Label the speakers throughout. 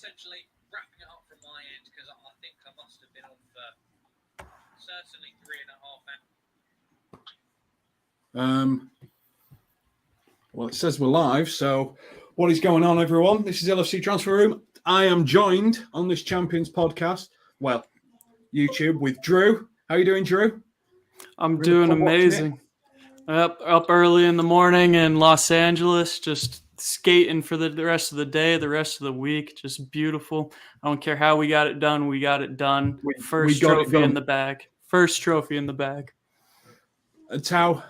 Speaker 1: essentially wrapping it up from my end because I think I must have been on for certainly 3.5 hours.
Speaker 2: Well, it says we're live, so what is going on, everyone? This is LFC Transfer Room. I am joined on this Champions podcast, well, YouTube, with Drew. How are you doing, Drew?
Speaker 3: I'm doing amazing. Up early in the morning in Los Angeles, just skating for the rest of the day, the rest of the week. Just beautiful. I don't care how we got it done. We got it done. First trophy in the bag. First trophy in the bag.
Speaker 2: And Tao,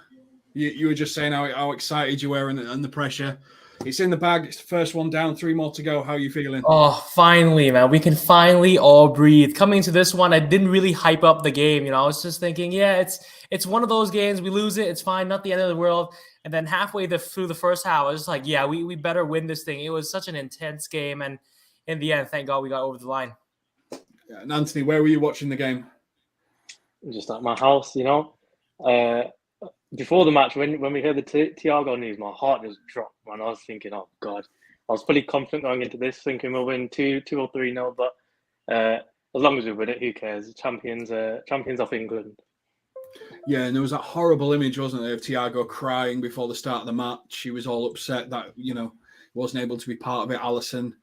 Speaker 2: you were just saying how excited you were and the pressure. It's in the bag. It's the first one down. 3 more to go. How are you feeling?
Speaker 4: Oh, finally, man. We can finally all breathe. Coming to this one, I didn't really hype up the game. I was just thinking, yeah, it's one of those games. We lose it. It's fine. Not the end of the world. And then halfway through the first half, I was just like, yeah, we better win this thing. It was such an intense game. And in the end, thank God we got over the line.
Speaker 2: Yeah, and Anthony, where were you watching the game?
Speaker 5: Just at my house, Before the match, when we heard the Thiago news, my heart just dropped, man. I was thinking, oh, God. I was fully confident going into this, thinking we'll win 2 or 3-0. But as long as we win it, who cares? Champions of England.
Speaker 2: Yeah, and there was that horrible image, wasn't there, of Thiago crying before the start of the match. He was all upset that, wasn't able to be part of it. Alisson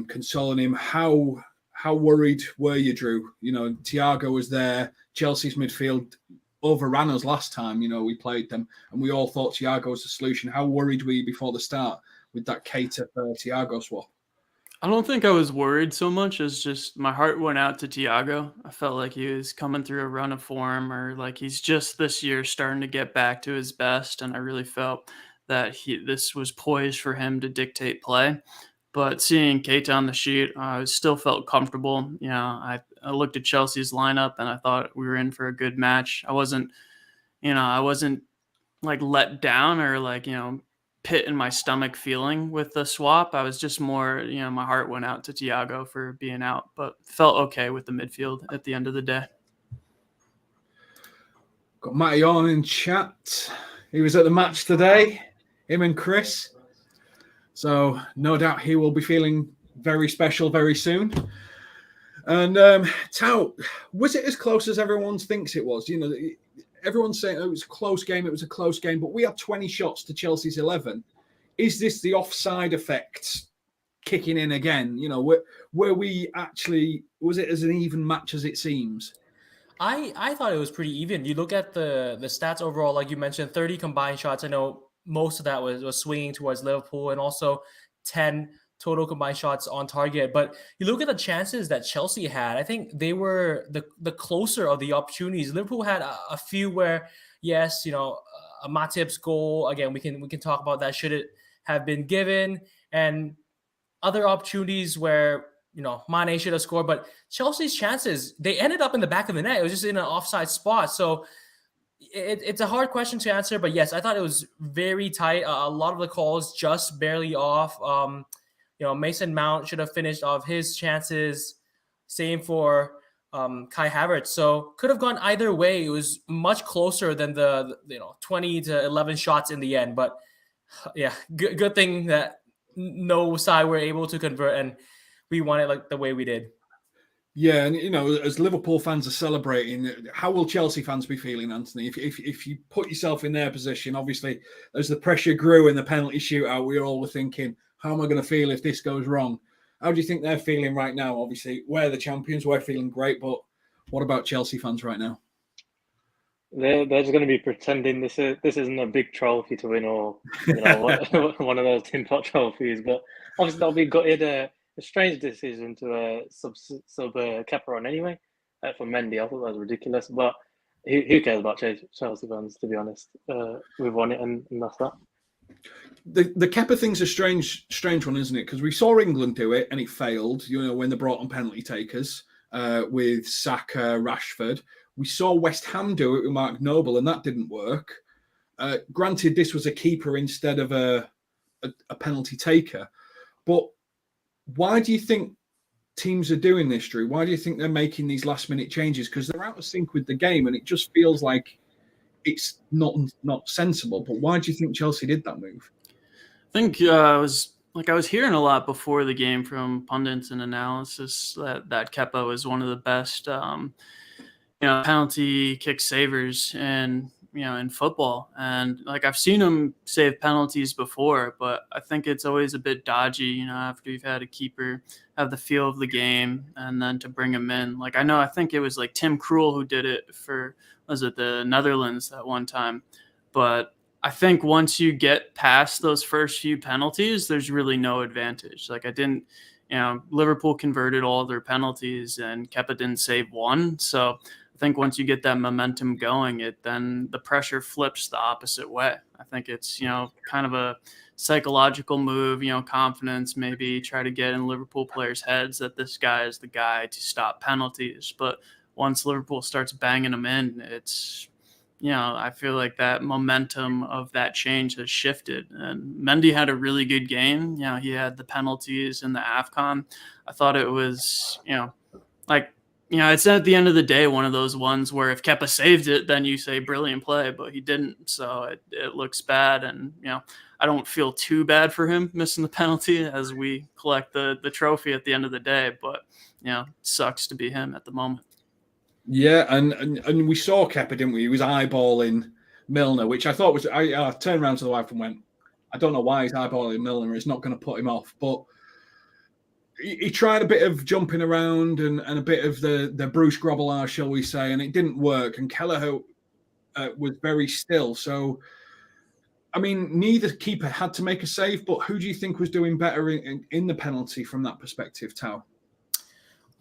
Speaker 2: consoling him. How worried were you, Drew? Thiago was there. Chelsea's midfield overran us last time, we played them, and we all thought Thiago was the solution. How worried were you before the start with that Kepa for Thiago swap?
Speaker 3: I don't think I was worried so much as just my heart went out to Thiago. I felt like he was coming through a run of form, or like he's just this year starting to get back to his best, and I really felt that this was poised for him to dictate play. But seeing Keita on the sheet, I still felt comfortable. I looked at Chelsea's lineup and I thought we were in for a good match. I wasn't like let down or like, pit in my stomach feeling with the swap. I was just more, my heart went out to Thiago for being out, but felt okay with the midfield at the end of the day.
Speaker 2: Got Matty on in chat. He was at the match today, him and Kris. So no doubt he will be feeling very special very soon. And Tao, was it as close as everyone thinks it was? Everyone's saying it was a close game. It was a close game, but we had 20 shots to Chelsea's 11. Is this the offside effect kicking in again? Were we actually, was it as an even match as it seems?
Speaker 4: I thought it was pretty even. You look at the stats overall, like you mentioned, 30 combined shots. I know most of that was swinging towards Liverpool, and also 10 total combined shots on target. But you look at the chances that Chelsea had, I think they were the closer of the opportunities. Liverpool had a few where, yes, a Matip's goal, again, we can talk about that, should it have been given, and other opportunities where, Mane should have scored. But Chelsea's chances, they ended up in the back of the net. It was just in an offside spot. So it's a hard question to answer, but yes, I thought it was very tight. A lot of the calls just barely off. Mason Mount should have finished off his chances. Same for Kai Havertz. So could have gone either way. It was much closer than the 20 to 11 shots in the end. But yeah, good thing that no side were able to convert, and we won it like the way we did.
Speaker 2: Yeah, and as Liverpool fans are celebrating, how will Chelsea fans be feeling, Anthony? If you put yourself in their position, obviously, as the pressure grew in the penalty shootout, we all were thinking, how am I going to feel if this goes wrong? How do you think they're feeling right now? Obviously, we're the champions, we're feeling great, but what about Chelsea fans right now?
Speaker 5: They're just going to be pretending this isn't a big trophy to win, or one of those tin pot trophies. But obviously, they'll be gutted. A strange decision to sub Kepa on anyway for Mendy. I thought that was ridiculous, but who cares about Chelsea fans, to be honest? We've won it, and that's that.
Speaker 2: The Kepa thing's a strange one, isn't it? Because we saw England do it and it failed, when they brought on penalty takers with Saka, Rashford. We saw West Ham do it with Mark Noble and that didn't work. Granted, this was a keeper instead of a penalty taker, but why do you think teams are doing this, Drew? Why do you think they're making these last-minute changes? Because they're out of sync with the game, and it just feels like it's not sensible. But why do you think Chelsea did that move?
Speaker 3: I think it was like I was hearing a lot before the game from pundits and analysis that Kepa was one of the best, penalty kick savers in football. And like I've seen him save penalties before, but I think it's always a bit dodgy, after you've had a keeper have the feel of the game and then to bring him in. Like I think it was like Tim Krul who did it for, was it the Netherlands that one time? But I think once you get past those first few penalties, there's really no advantage. Like Liverpool converted all their penalties and Kepa didn't save one. So I think once you get that momentum going, then the pressure flips the opposite way. I think it's, kind of a psychological move, confidence, maybe try to get in Liverpool players' heads that this guy is the guy to stop penalties. But once Liverpool starts banging them in, it's, I feel like that momentum of that change has shifted. And Mendy had a really good game. He had the penalties in the AFCON. I thought it was, it's at the end of the day one of those ones where if Kepa saved it, then you say brilliant play, but he didn't. So it looks bad. And, I don't feel too bad for him missing the penalty as we collect the trophy at the end of the day. But, sucks to be him at the moment.
Speaker 2: Yeah, and we saw Kepa, didn't we? He was eyeballing Milner, which I thought was... I turned around to the wife and went, I don't know why he's eyeballing Milner. It's not going to put him off. But he tried a bit of jumping around and a bit of the Bruce Grobbelaar, shall we say, and it didn't work. And Kelleher was very still. So, I mean, neither keeper had to make a save, but who do you think was doing better in the penalty from that perspective, Tao?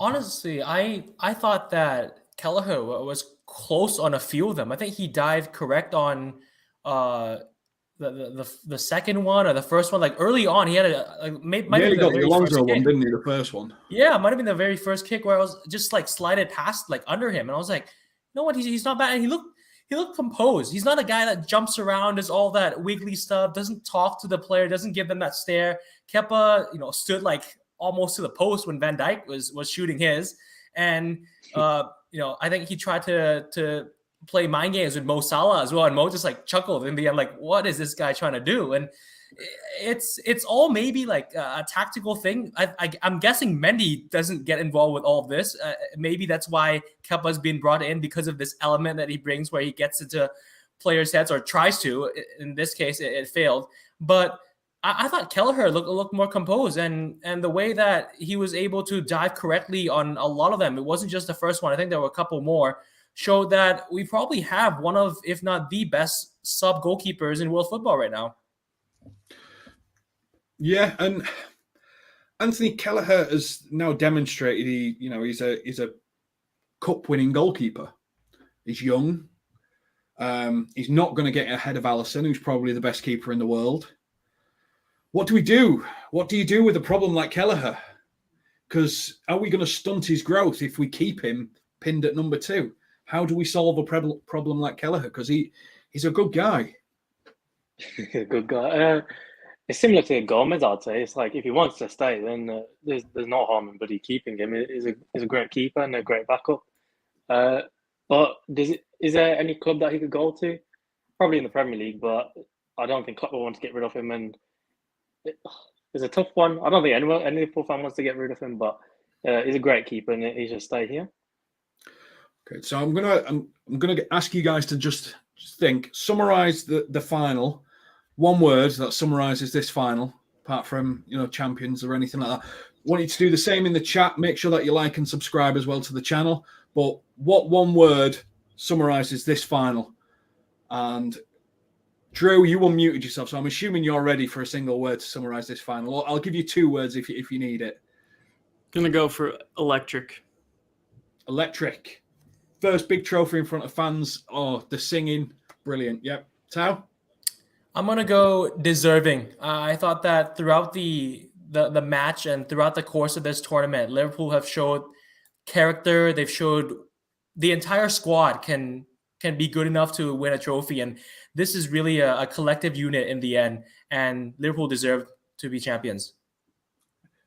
Speaker 4: Honestly, I thought that Kelleher was close on a few of them. I think he dived correct on the second one or the first one. Like early on, he had he got
Speaker 2: the Alonso one, didn't he? The first one.
Speaker 4: Yeah, it might have been the very first kick where I was just like slided past like under him, and I was like, you know what? He's not bad. And he looked composed. He's not a guy that jumps around, does all that wiggly stuff, doesn't talk to the player, doesn't give them that stare. Kepa, stood like almost to the post when Van Dijk was shooting his, and I think he tried to play mind games with Mo Salah as well, and Mo just like chuckled in the end, like, what is this guy trying to do? And it's all maybe like a tactical thing. I'm guessing Mendy doesn't get involved with all of this. Maybe that's why Kepa's been brought in, because of this element that he brings where he gets into players' heads, or tries to. In this case, it failed. But I thought Kelleher looked more composed, and the way that he was able to dive correctly on a lot of them, it wasn't just the first one. I think there were a couple more, showed that we probably have one of, if not the best sub goalkeepers in world football right now.
Speaker 2: Yeah, and Anthony Kelleher has now demonstrated he's a cup-winning goalkeeper. He's young. He's not going to get ahead of Alisson, who's probably the best keeper in the world. What do we do? What do you do with a problem like Kelleher? Because are we going to stunt his growth if we keep him pinned at number 2? How do we solve a problem like Kelleher? Because he's a good guy.
Speaker 5: Good guy. It's similar to Gomez, I'd say. It's like if he wants to stay, then there's no harm in Buddy keeping him. He's a great keeper and a great backup. But is there any club that he could go to? Probably in the Premier League, but I don't think Klopp will want to get rid of him. And it's a tough one. I don't think any Liverpool fan wants to get rid of him, but he's a great keeper and he should stay here.
Speaker 2: Okay, so I'm gonna ask you guys to just summarize the final. One word that summarizes this final, apart from champions or anything like that. I want you to do the same in the chat. Make sure that you like and subscribe as well to the channel. But what one word summarizes this final? And Drew, you unmuted yourself, so I'm assuming you're ready for a single word to summarize this final. I'll give you 2 words if you need it.
Speaker 3: Gonna go for electric.
Speaker 2: Electric. First big trophy in front of fans. Oh, the singing, brilliant. Yep. Tao?
Speaker 4: I'm gonna go deserving. I thought that throughout the match and throughout the course of this tournament, Liverpool have showed character. They've showed the entire squad can be good enough to win a trophy, and this is really a collective unit in the end. And Liverpool deserve to be champions.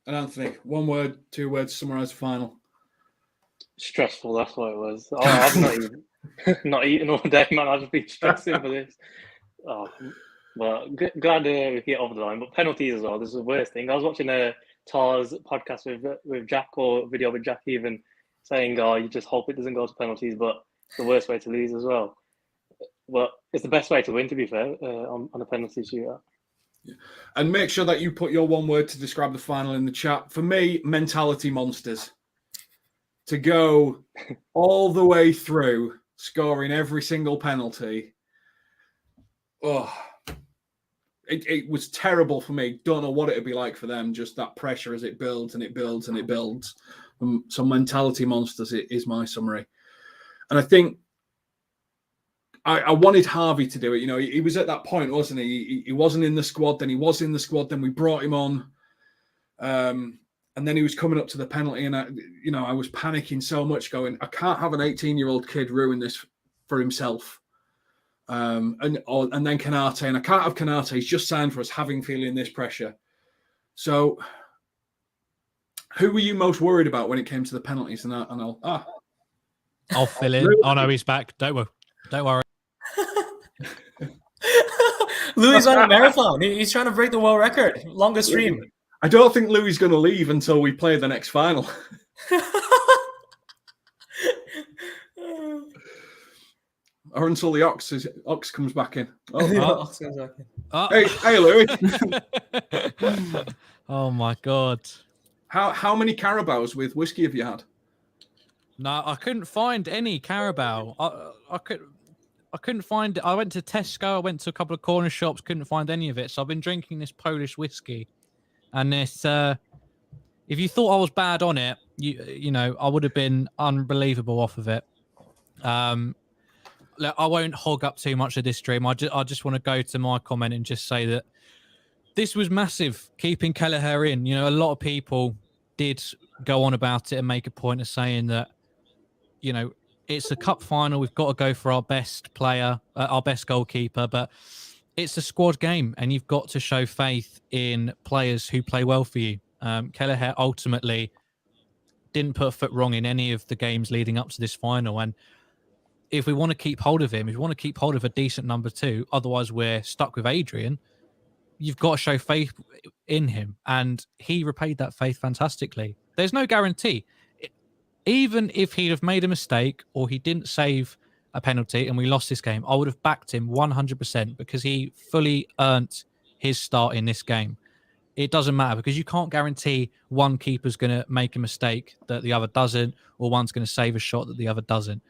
Speaker 2: And Anthony, 1 word, 2 words, summarize the final.
Speaker 5: Stressful, that's what it was. Oh, I've not eaten all day, man. I've just been stressing for this. Oh, But glad we get over the line. But penalties as well. This is the worst thing. I was watching a Tar's podcast with Jack, or video with Jack even, saying, "Oh, you just hope it doesn't go to penalties." But it's the worst way to lose as well. But it's the best way to win, to be fair, on a penalty shootout.
Speaker 2: And make sure that you put your one word to describe the final in the chat. For me, mentality monsters. To go all the way through, scoring every single penalty. Oh, it was terrible for me. Don't know what it would be like for them. Just that pressure as it builds and it builds and it builds. So mentality monsters is my summary. And I think I wanted Harvey to do it. You know, he was at that point, wasn't he? He wasn't in the squad. Then he was in the squad. Then we brought him on. And then he was coming up to the penalty. And, I was panicking so much going, I can't have an 18-year-old kid ruin this for himself. And then Kanate. And I can't have Kanate. He's just signed for us, feeling this pressure. So who were you most worried about when it came to the penalties?
Speaker 6: I'll fill in. Oh, no, he's back. Don't worry.
Speaker 4: Louis on a marathon. He's trying to break the world record. Longest stream.
Speaker 2: I don't think Louis is going to leave until we play the next final. Or until the Ox comes back in. Hey, Louis.
Speaker 6: Oh, my God.
Speaker 2: How many Carabaos with whiskey have you had?
Speaker 6: No, I couldn't find any Carabao. I couldn't find it. I went to Tesco. I went to a couple of corner shops. Couldn't find any of it. So I've been drinking this Polish whiskey, and it's. If you thought I was bad on it, you know, I would have been unbelievable off of it. Look, I won't hog up too much of this stream. I just want to go to my comment and just say that this was massive. Keeping Kelleher in. You know, a lot of people did go on about it and make a point of saying that, you know, it's a cup final. We've got to go for our best player, our best goalkeeper, but it's a squad game and you've got to show faith in players who play well for you. Kelleher ultimately didn't put a foot wrong in any of the games leading up to this final. And if we want to keep hold of him, if we want to keep hold of a decent number 2, otherwise we're stuck with Adrian, you've got to show faith in him. And he repaid that faith fantastically. There's no guarantee. Even if he'd have made a mistake or he didn't save a penalty and we lost this game, I would have backed him 100% because he fully earned his start in this game. It doesn't matter because you can't guarantee one keeper's going to make a mistake that the other doesn't, or one's going to save a shot that the other doesn't.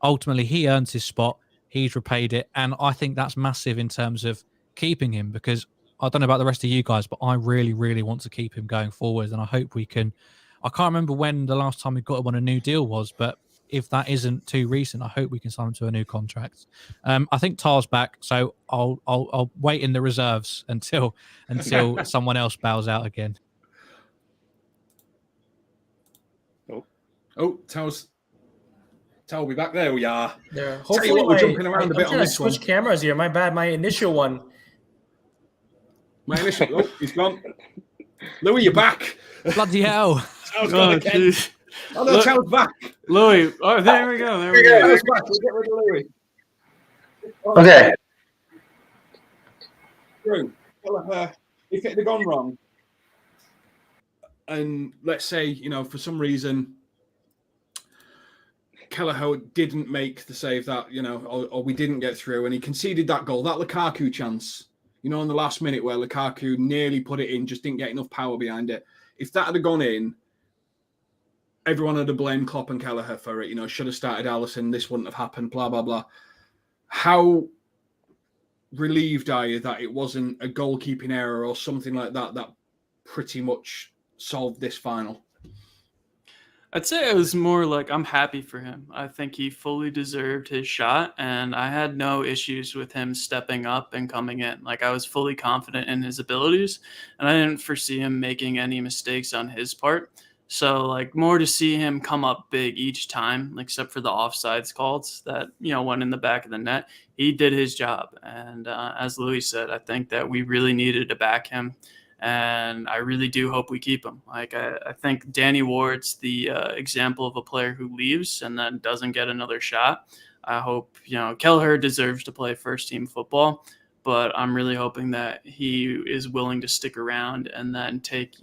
Speaker 6: Ultimately, he earns his spot. He's repaid it. And I think that's massive in terms of keeping him, because I don't know about the rest of you guys, but I really, really want to keep him going forward. And I hope we can. I can't remember when the last time we got him on a new deal was, but if that isn't too recent, I hope we can sign him to a new contract. I think Tar's back, so I'll wait in the reserves until someone else bows out again.
Speaker 2: Tar will be back. There we are.
Speaker 4: Yeah.
Speaker 2: Hopefully, we're jumping around a bit
Speaker 4: I'm
Speaker 2: on this
Speaker 4: switch
Speaker 2: one.
Speaker 4: cameras here. My bad. My initial one.
Speaker 2: He's gone. Louis, you're back.
Speaker 6: Bloody hell.
Speaker 2: Jeez. Oh, no, Tal's back.
Speaker 3: Louis. Oh, there we go. There we go.
Speaker 2: Tal's back. We'll get rid of Louis.
Speaker 7: Okay.
Speaker 2: True. If it had gone wrong, and let's say, you know, for some reason, Kelleher didn't make the save that, you know, or we didn't get through, and he conceded that goal, that Lukaku chance, you know, in the last minute where Lukaku nearly put it in, just didn't get enough power behind it. If that had gone in, everyone would have blamed Klopp and Kelleher for it. You know, should have started Alisson, this wouldn't have happened, blah, blah, blah. How relieved are you that it wasn't a goalkeeping error or something like that that pretty much solved this final?
Speaker 3: I'd say it was more like I'm happy for him. I think he fully deserved his shot, and I had no issues with him stepping up and coming in. Like, I was fully confident in his abilities, and I didn't foresee him making any mistakes on his part. So, like, more to see him come up big each time, except for the offsides calls that, you know, went in the back of the net. He did his job. And as Louis said, I think that we really needed to back him. And I really do hope we keep him. Like, I think Danny Ward's the example of a player who leaves and then doesn't get another shot. I hope, you know, Kelleher deserves to play first team football, but I'm really hoping that he is willing to stick around and then take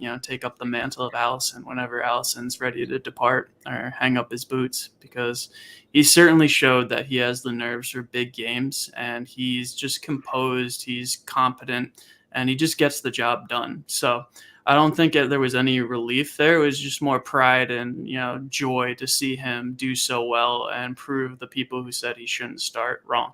Speaker 3: up the mantle of Alisson whenever Alisson's ready to depart or hang up his boots, because he certainly showed that he has the nerves for big games, and he's just composed, he's competent, and he just gets the job done. So I don't think there was any relief there. It was just more pride and joy to see him do so well and prove the people who said he shouldn't start wrong.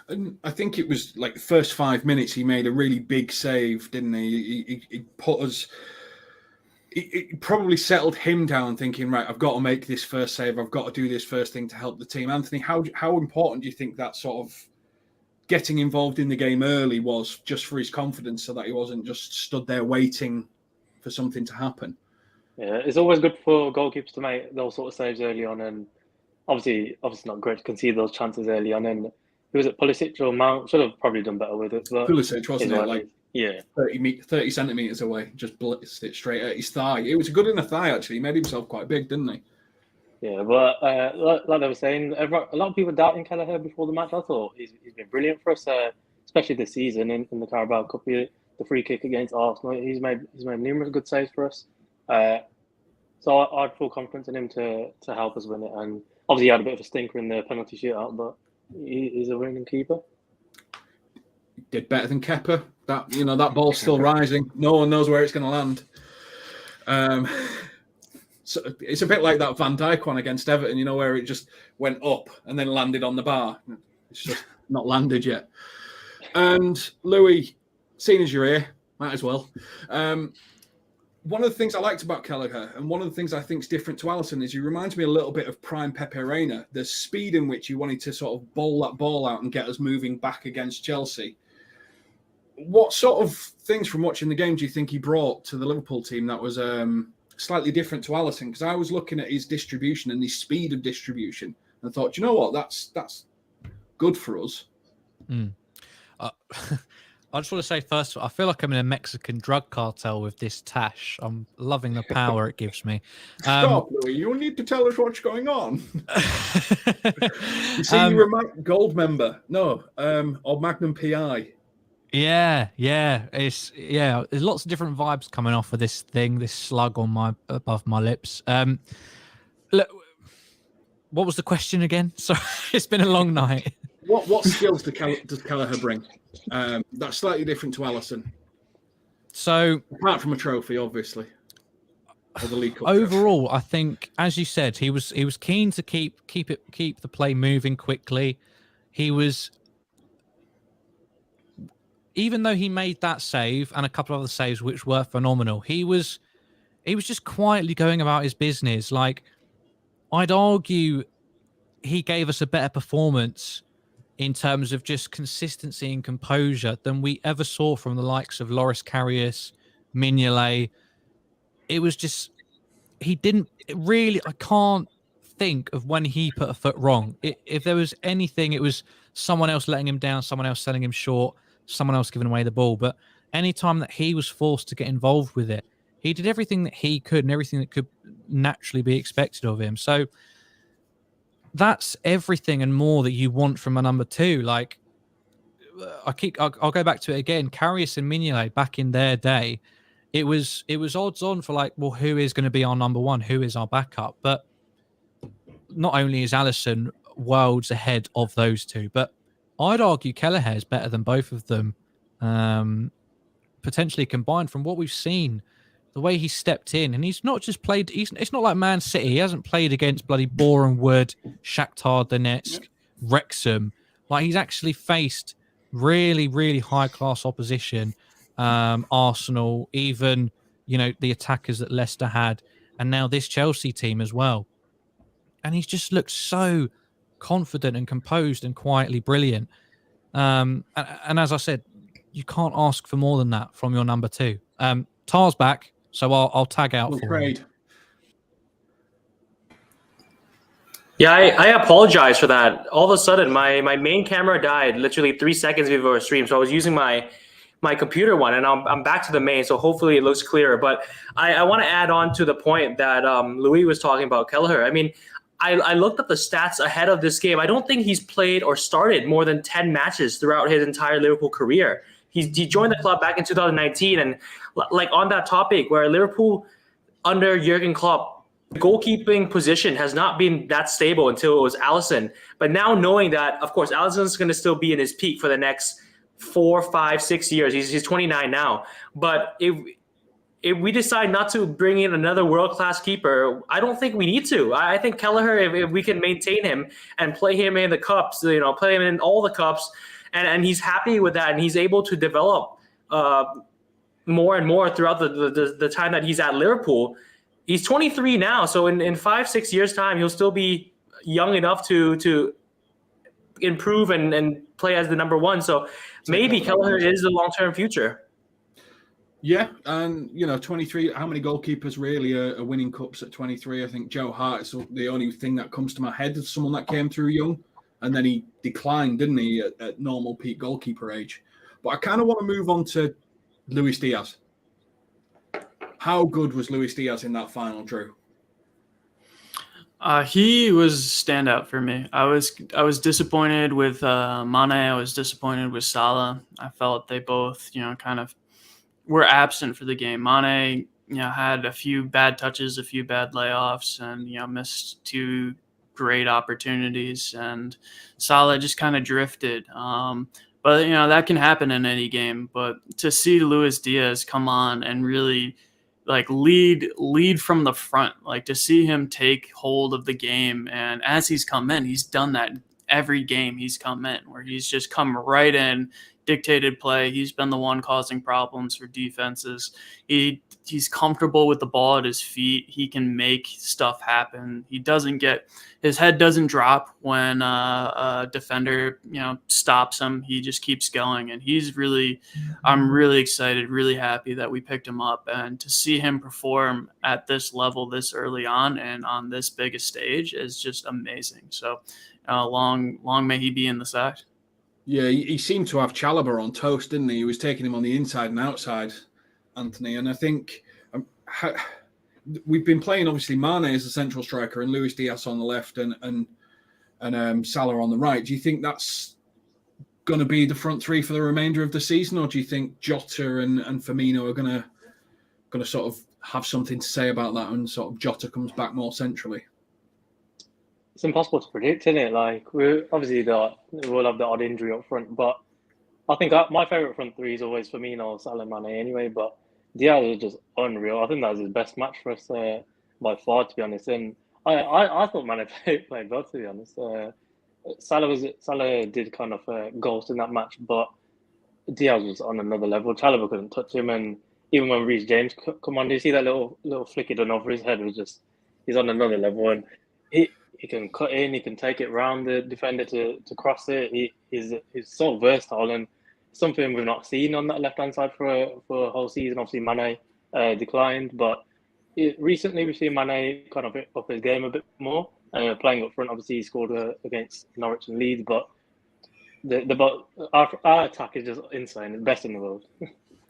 Speaker 2: And I think it was like the first 5 minutes he made a really big save, didn't he? He put us. It probably settled him down, thinking, right, I've got to make this first save. I've got to do this first thing to help the team. Anthony, how important do you think that sort of getting involved in the game early was, just for his confidence, so that he wasn't just stood there waiting for something to happen?
Speaker 5: Yeah, it's always good for goalkeepers to make those sort of saves early on, and obviously not great to concede those chances early on. And who was it, Pulisic or Mount? Should have probably done better with it. But
Speaker 2: Pulisic, wasn't it? Like,
Speaker 5: yeah,
Speaker 2: 30 centimetres away, just blitzed it straight at his thigh. It was good in the thigh, actually. He made himself quite big, didn't he?
Speaker 5: Yeah, but like I was saying, a lot of people doubting Kelleher before the match. I thought he's been brilliant for us, especially this season in the Carabao Cup. The free kick against Arsenal, he's made numerous good saves for us. So I had full confidence in him to help us win it. And obviously he had a bit of a stinker in the penalty shootout, but he's a winning keeper.
Speaker 2: Did better than Kepa. That ball's still rising. No one knows where it's going to land. So it's a bit like that Van Dijk one against Everton, where it just went up and then landed on the bar. It's just not landed yet. And Louis, seeing as you're here, might as well. One of the things I liked about Kelleher, and one of the things I think is different to Alisson, is he reminds me a little bit of prime Pepe Reina. The speed in which he wanted to sort of bowl that ball out and get us moving back against Chelsea. What sort of things from watching the game do you think he brought to the Liverpool team that was slightly different to Alisson? Because I was looking at his distribution and his speed of distribution and thought, you know what, that's good for us.
Speaker 6: I just want to say first, I feel like I'm in a Mexican drug cartel with this tash. I'm loving the power it gives me.
Speaker 2: Stop, Louis. You need to tell us what's going on. You see, you're a gold member. No, or Magnum PI.
Speaker 6: Yeah. There's lots of different vibes coming off of this thing, this slug above my lips. Look, what was the question again? Sorry, it's been a long night.
Speaker 2: What skills does Kelleher bring? That's slightly different to Alisson. So, apart from a trophy, obviously, or the League Cup
Speaker 6: overall, trophy. I think, as you said, he was keen to keep the play moving quickly. He was. Even though he made that save and a couple of other saves which were phenomenal, he was just quietly going about his business. Like, I'd argue he gave us a better performance in terms of just consistency and composure than we ever saw from the likes of Loris Karius, Mignolet. It was just, he didn't really, I can't think of when he put a foot wrong. If there was anything, it was someone else letting him down, someone else selling him short, someone else giving away the ball. But any time that he was forced to get involved with it, he did everything that he could and everything that could naturally be expected of him. So that's everything and more that you want from a number two. Like, I'll go back to it again. Karius and Mignolet back in their day, it was odds on for like, well, who is going to be our number one? Who is our backup? But not only is Alisson worlds ahead of those two, but I'd argue Kelleher is better than both of them, potentially combined from what we've seen. The way he stepped in, and he's not just played. It's not like Man City. He hasn't played against bloody Boreham Wood, Shakhtar Donetsk, Wrexham. Like, he's actually faced really, really high class opposition. Arsenal, even the attackers that Leicester had, and now this Chelsea team as well. And he's just looked so confident and composed and quietly brilliant. And as I said, you can't ask for more than that from your number two. Tar's back. So I'll tag out for him.
Speaker 8: Yeah, I apologize for that. All of a sudden, my main camera died literally 3 seconds before a stream. So I was using my computer one, and I'm back to the main. So hopefully it looks clearer. But I want to add on to the point that Louis was talking about Kelleher. I mean, I looked up the stats ahead of this game. I don't think he's played or started more than 10 matches throughout his entire Liverpool career. He joined the club back in 2019, and like on that topic, where Liverpool under Jurgen Klopp, the goalkeeping position has not been that stable until it was Alisson. But now knowing that, of course, Alisson's going to still be in his peak for the next 4, 5, 6 years. He's 29 now. But if we decide not to bring in another world-class keeper, I don't think we need to. I think Kelleher, if we can maintain him and play him in the cups, play him in all the cups, and he's happy with that, and he's able to develop more and more throughout the time that he's at Liverpool. He's 23 now, so in 5, 6 years' time, he'll still be young enough to improve and play as the number one. So maybe Kelleher is the long-term future.
Speaker 2: Yeah, and 23. How many goalkeepers really are winning cups at 23? I think Joe Hart is the only thing that comes to my head as someone that came through young, and then he declined, didn't he, at normal peak goalkeeper age? But I kind of want to move on to Luis Diaz. How good was Luis Diaz in that final, Drew?
Speaker 3: He was standout for me. I was disappointed with Mane. I was disappointed with Salah. I felt they both, kind of were absent for the game. Mane, had a few bad touches, a few bad layoffs, and missed 2 great opportunities. And Salah just kind of drifted. But that can happen in any game. But to see Luis Diaz come on and really lead from the front, to see him take hold of the game, and as he's come in, he's done that every game he's come in, where he's just come right in, dictated play. He's been the one causing problems for defenses. He's comfortable with the ball at his feet. He can make stuff happen. His head doesn't drop when a defender, stops him. He just keeps going. And I'm really excited, really happy that we picked him up, and to see him perform at this level this early on and on this big a stage is just amazing. So long may he be in the side.
Speaker 2: Yeah, he seemed to have Chalobah on toast, didn't he? He was taking him on the inside and outside, Anthony. And I think we've been playing, obviously, Mane as a central striker and Luis Diaz on the left and Salah on the right. Do you think that's going to be the front three for the remainder of the season, or do you think Jota and Firmino are going to sort of have something to say about that, and sort of Jota comes back more centrally?
Speaker 5: It's impossible to predict, isn't it? We'll have the odd injury up front, but I think my favourite front three is always Firmino, Salah, Mane anyway, but Diaz was just unreal. I think that was his best match for us by far, to be honest. And I thought Mane played well, to be honest. Salah did kind of ghost in that match, but Diaz was on another level. Chalobah couldn't touch him, and even when Reece James come on, do you see that little flick he done over his head? He's on another level, and he can cut in, he can take it round the defender to cross it. He's so versatile, and something we've not seen on that left-hand side for a whole season. Obviously, Mane declined, but recently we've seen Mane kind of up his game a bit more, playing up front. Obviously, he scored against Norwich and Leeds, but our attack is just insane. It's best in the world.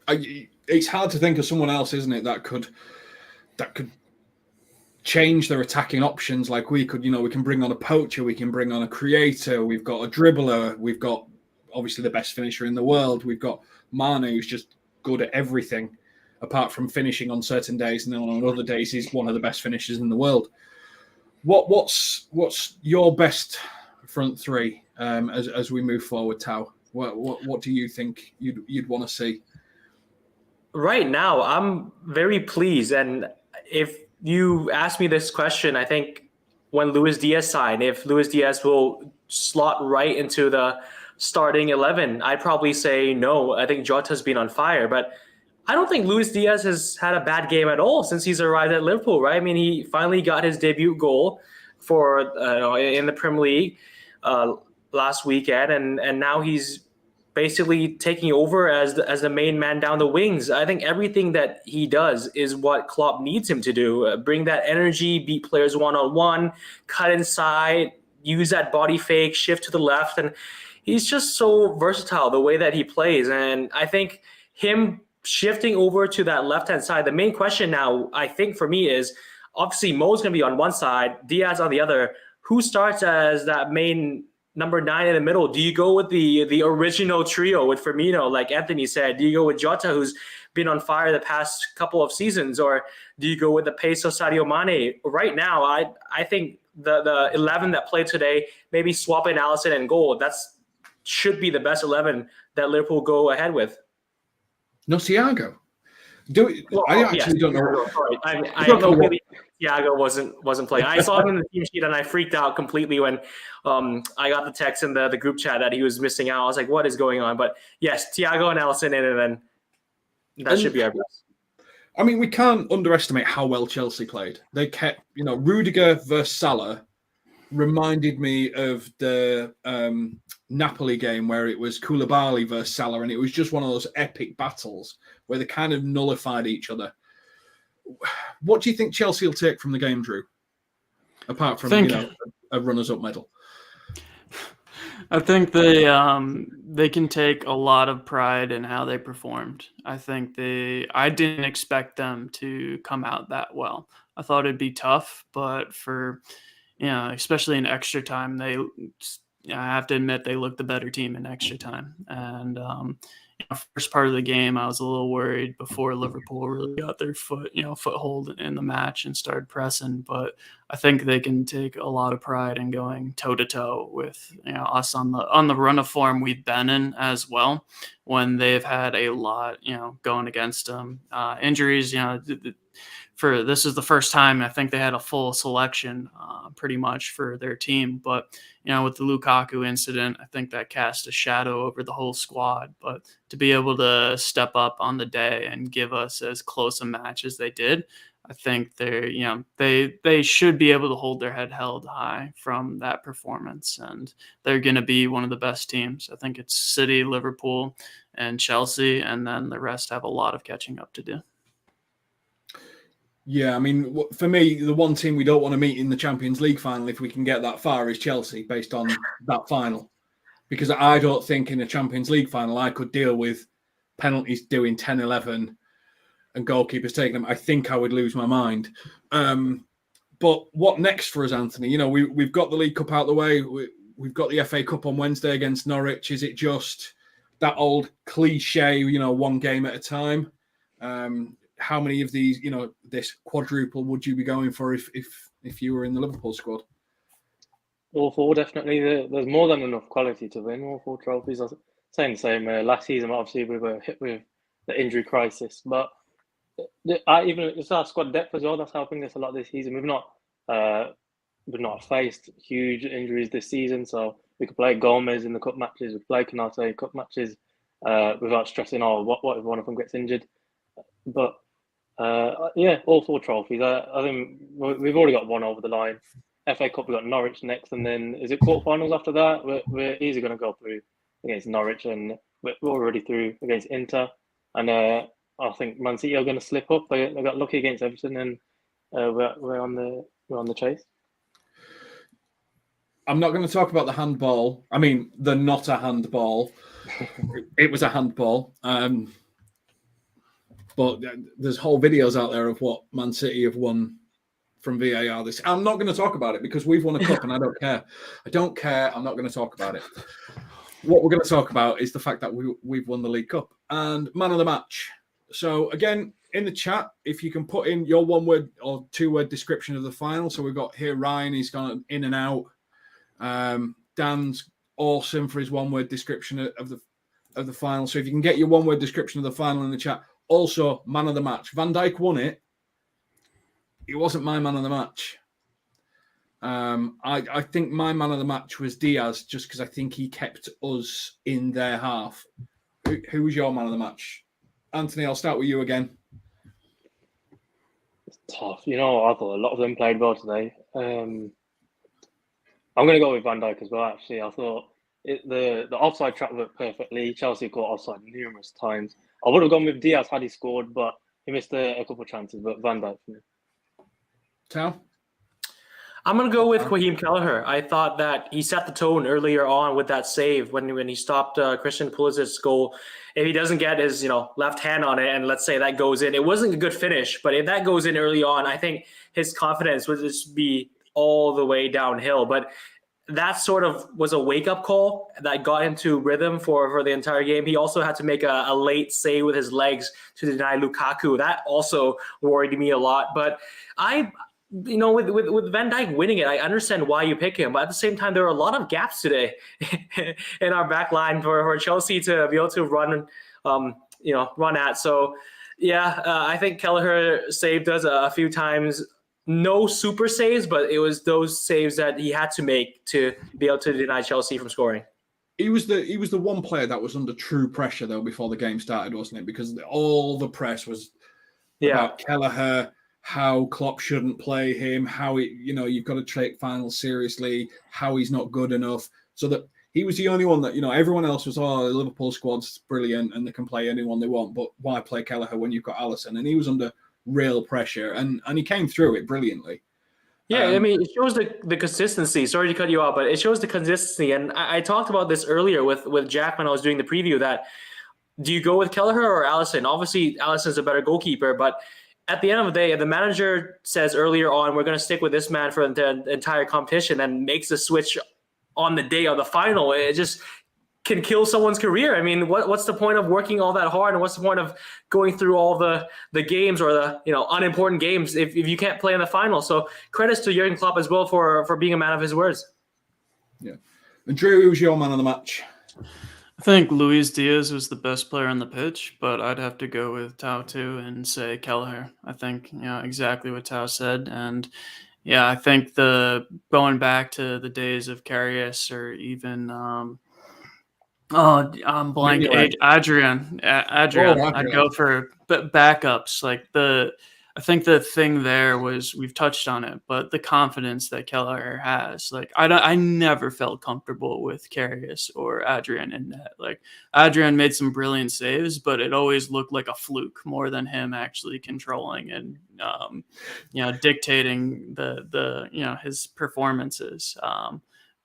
Speaker 2: It's hard to think of someone else, isn't it, that could change their attacking options like we could. We can bring on a poacher, we can bring on a creator, we've got a dribbler, we've got obviously the best finisher in the world, we've got Mane, who's just good at everything apart from finishing on certain days, and then on other days he's one of the best finishers in the world. What's your best front three as we move forward, Tao? What do you think you'd want to see?
Speaker 8: Right now, I'm very pleased, and if you asked me this question, I think when Luis Diaz signed, if Luis Diaz will slot right into the starting 11, I'd probably say no. I think Jota's been on fire, but I don't think Luis Diaz has had a bad game at all since he's arrived at Liverpool, right? I mean, he finally got his debut goal in the Premier League last weekend, and now he's basically taking over as the main man down the wings. I think everything that he does is what Klopp needs him to do. Bring that energy, beat players one-on-one, cut inside, use that body fake, shift to the left. And he's just so versatile the way that he plays. And I think him shifting over to that left-hand side, the main question now, I think for me is, obviously Mo's going to be on one side, Diaz on the other. Who starts as that main number 9 in the middle? Do you go with the original trio with Firmino, like Anthony said? Do you go with Jota, who's been on fire the past couple of seasons? Or do you go with the pace of Sadio Mane? Right now, I think the 11 that played today, maybe swap in Alisson and goal, that's should be the best 11 that Liverpool go ahead with.
Speaker 2: No, Thiago. I actually don't know.
Speaker 8: Sorry. I completely Thiago wasn't playing. I saw him in the team sheet and I freaked out completely when I got the text in the group chat that he was missing out. I was like, what is going on? But yes, Thiago and Alisson in, and then that should be our best.
Speaker 2: I mean, we can't underestimate how well Chelsea played. They kept, Rudiger versus Salah reminded me of the Napoli game where it was Koulibaly versus Salah, and it was just one of those epic battles where they kind of nullified each other. What do you think Chelsea will take from the game, Drew? Apart from a runners-up medal.
Speaker 3: I think they can take a lot of pride in how they performed. I didn't expect them to come out that well. I thought it'd be tough, but especially in extra time, I have to admit they looked the better team in extra time. And first part of the game, I was a little worried before Liverpool really got their foothold in the match and started pressing. But I think they can take a lot of pride in going toe to toe with us on the run of form we've been in as well. When they've had a lot going against them, injuries. This is the first time I think they had a full selection pretty much for their team. But, with the Lukaku incident, I think that cast a shadow over the whole squad. But to be able to step up on the day and give us as close a match as they did, I think they should be able to hold their head held high from that performance. And they're going to be one of the best teams. I think it's City, Liverpool, and Chelsea. And then the rest have a lot of catching up to do.
Speaker 2: Yeah, I mean, for me, the one team we don't want to meet in the Champions League final, if we can get that far, is Chelsea, based on that final. Because I don't think in a Champions League final I could deal with penalties doing 10-11 and goalkeepers taking them. I think I would lose my mind. But what next for us, Anthony? We've got the League Cup out of the way. We've got the FA Cup on Wednesday against Norwich. Is it just that old cliche, one game at a time? How many of these, this quadruple would you be going for if you were in the Liverpool squad?
Speaker 5: All 4, definitely. There's more than enough quality to win all 4 trophies. I was saying the same last season. Obviously, we were hit with the injury crisis, but even it's our squad depth as well. That's helping us a lot this season. We've not faced huge injuries this season, so we could play Gomez in the cup matches. We play Canate in cup matches without stressing. What if one of them gets injured? But all 4 trophies. I think we've already got one over the line. FA Cup, we've got Norwich next, and then is it quarterfinals after that? We're easily going to go through against Norwich, and we're already through against Inter. And I think Man City are going to slip up. They got lucky against Everton, and we're on the chase.
Speaker 2: I'm not going to talk about the handball. I mean, the not a handball. It was a handball. But there's whole videos out there of what Man City have won from VAR. I'm not going to talk about it because we've won a cup and I don't care. I don't care. I'm not going to talk about it. What we're going to talk about is the fact that we've won the League Cup and man of the match. So again, in the chat, if you can put in your 1-word or 2-word description of the final. So we've got here Ryan, he's gone in and out. Dan's awesome for his 1-word description of the final. So if you can get your 1-word description of the final in the chat. Also, man of the match. Van Dijk won it. It wasn't my man of the match. I think my man of the match was Diaz, just because I think he kept us in their half. Who was your man of the match? Anthony, I'll start with you again.
Speaker 5: It's tough. I thought a lot of them played well today. I'm going to go with Van Dijk as well, actually. I thought the offside trap worked perfectly. Chelsea got offside numerous times. I would have gone with Diaz had he scored, but he missed a couple of chances. But Van Dijk for me.
Speaker 2: Tal?
Speaker 8: I'm going to go with Raheem Kelleher. I thought that he set the tone earlier on with that save when he stopped Christian Pulisic's goal. If he doesn't get his left hand on it, and let's say that goes in, it wasn't a good finish, but if that goes in early on, I think his confidence would just be all the way downhill. But that sort of was a wake-up call that got into rhythm for the entire game. He also had to make a late save with his legs to deny Lukaku. That also worried me a lot. But with Van Dijk winning it, I understand why you pick him. But at the same time, there are a lot of gaps today in our back line for Chelsea to be able to run at. So, I think Kelleher saved us a few times. No super saves, but it was those saves that he had to make to be able to deny Chelsea from scoring.
Speaker 2: He was the one player that was under true pressure though before the game started, wasn't it? Because all the press was about Kelleher, how Klopp shouldn't play him, how you've got to take finals seriously, how he's not good enough. So that he was the only one that everyone else was, the Liverpool squad's brilliant and they can play anyone they want, but why play Kelleher when you've got Alisson? And he was under real pressure, and he came through it brilliantly.
Speaker 8: Yeah, it shows the consistency. Sorry to cut you off, but it shows the consistency. And I talked about this earlier with Jack when I was doing the preview, that do you go with Kelleher or Alisson? Obviously, Alisson's a better goalkeeper, but at the end of the day, if the manager says earlier on, we're going to stick with this man for the entire competition and makes a switch on the day of the final, it just can kill someone's career. I mean, what's the point of working all that hard, and what's the point of going through all the games or the unimportant games if you can't play in the final? So credits to Jurgen Klopp as well for being a man of his words.
Speaker 2: Yeah. And Drew, who's your man of the match?
Speaker 3: I think Luis Diaz was the best player on the pitch, but I'd have to go with Tao too and say Kelleher. I think exactly what Tao said, and I think going back to the days of Karius or even I'm blank. Adrian. I'd go for backups. I think the thing there was, we've touched on it, but the confidence that Kelleher has. I never felt comfortable with Karius or Adrian in net. Adrian made some brilliant saves, but it always looked like a fluke more than him actually controlling and dictating the his performances.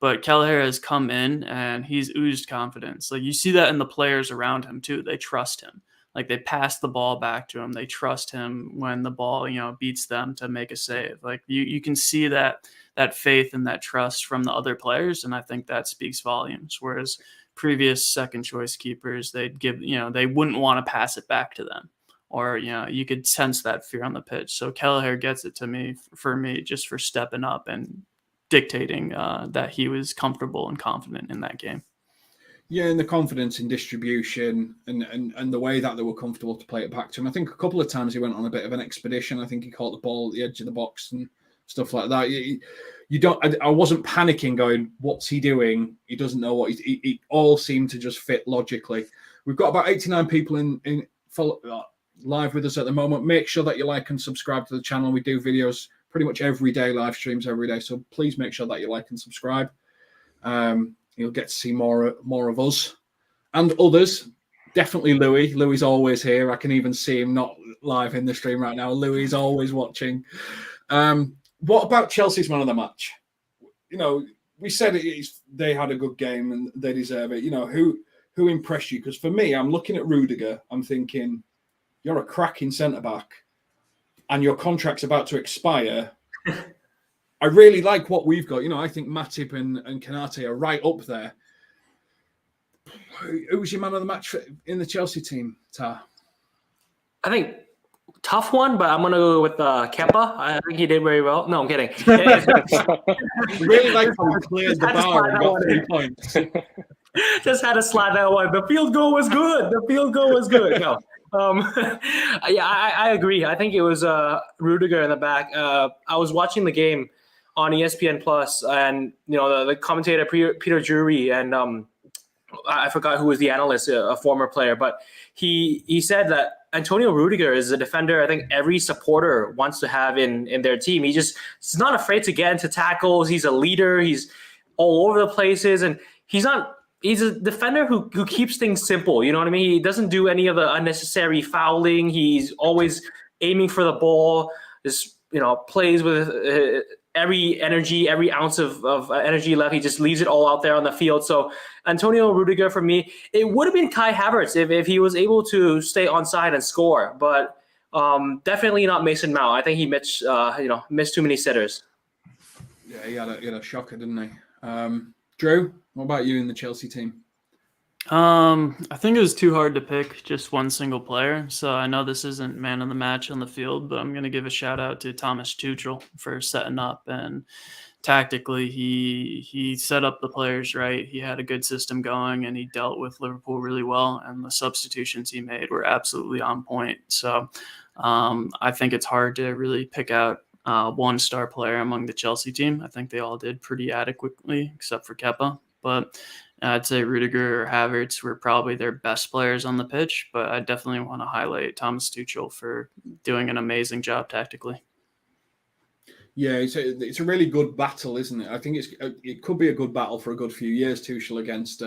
Speaker 3: But Kelleher has come in and he's oozed confidence. You see that in the players around him too. They trust him. They pass the ball back to him. They trust him when the ball, beats them to make a save. You can see that faith and that trust from the other players. And I think that speaks volumes. Whereas previous second choice keepers, they'd give, they wouldn't want to pass it back to them. Or, you could sense that fear on the pitch. So Kelleher gets it for me, just for stepping up and dictating that he was comfortable and confident in that game.
Speaker 2: Yeah, and the confidence in distribution and the way that they were comfortable to play it back to him. I think a couple of times he went on a bit of an expedition. I think he caught the ball at the edge of the box and stuff like that. I wasn't panicking going, what's he doing? He doesn't know what he all seemed to just fit logically. We've got about 89 people in live with us at the moment. Make sure that you like and subscribe to the channel. We do videos pretty much every day, live streams every day. So please make sure that you like and subscribe. You'll get to see more of us and others. Definitely Louis. Louis is always here. I can even see him not live in the stream right now. Louis is always watching. What about Chelsea's man of the match? We said they had a good game and they deserve it. Who impressed you? Because for me, I'm looking at Rudiger. I'm thinking, you're a cracking centre-back and your contract's about to expire. I really like what we've got. I think Matip and Kanate are right up there. Who was your man of the match in the Chelsea team, Ta?
Speaker 8: I think tough one, but I'm going to go with Kepa. I think he did very well. No, I'm kidding.
Speaker 2: Really like how he cleared the bar and got 3 points.
Speaker 8: Just had to slide that one. The field goal was good. No. I agree. I think it was Rudiger in the back. I was watching the game on ESPN Plus, and the commentator Peter Drury, and I forgot who was the analyst, a former player, but he said that Antonio Rudiger is a defender I think every supporter wants to have in their team. He's not afraid to get into tackles. He's a leader. He's all over the places, and he's a defender who keeps things simple. You know what I mean? He doesn't do any of the unnecessary fouling. He's always aiming for the ball. Just plays with every energy, every ounce of energy left. He just leaves it all out there on the field. So Antonio Rudiger, for me, it would have been Kai Havertz if he was able to stay on side and score, but definitely not Mason Mount. I think he missed too many sitters.
Speaker 2: Yeah, he had a shocker, didn't he? Drew, what about you in the Chelsea team?
Speaker 3: I think it was too hard to pick just one single player. So I know this isn't man of the match on the field, but I'm going to give a shout out to Thomas Tuchel for setting up, and tactically he set up the players right. He had a good system going, and he dealt with Liverpool really well, and the substitutions he made were absolutely on point. So I think it's hard to really pick out one star player among the Chelsea team. I think they all did pretty adequately except for Kepa, but I'd say Rudiger or Havertz were probably their best players on the pitch, but I definitely want to highlight Thomas Tuchel for doing an amazing job tactically.
Speaker 2: Yeah, it's a really good battle, isn't it? I think it could be a good battle for a good few years, Tuchel against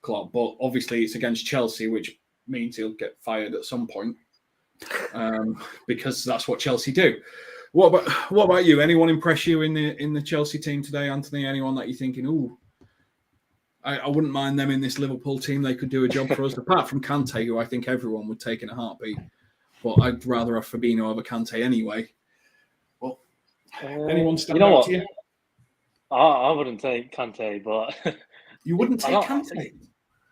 Speaker 2: Klopp, but obviously it's against Chelsea, which means he'll get fired at some point because that's what Chelsea do. What about you? Anyone impress you in the Chelsea team today, Anthony? Anyone that you're thinking, ooh, I wouldn't mind them in this Liverpool team. They could do a job for us, apart from Kante, who I think everyone would take in a heartbeat. But I'd rather have Fabinho over Kante anyway. Well, anyone stand out to you?
Speaker 5: I wouldn't take Kante, but...
Speaker 2: You wouldn't take Kante?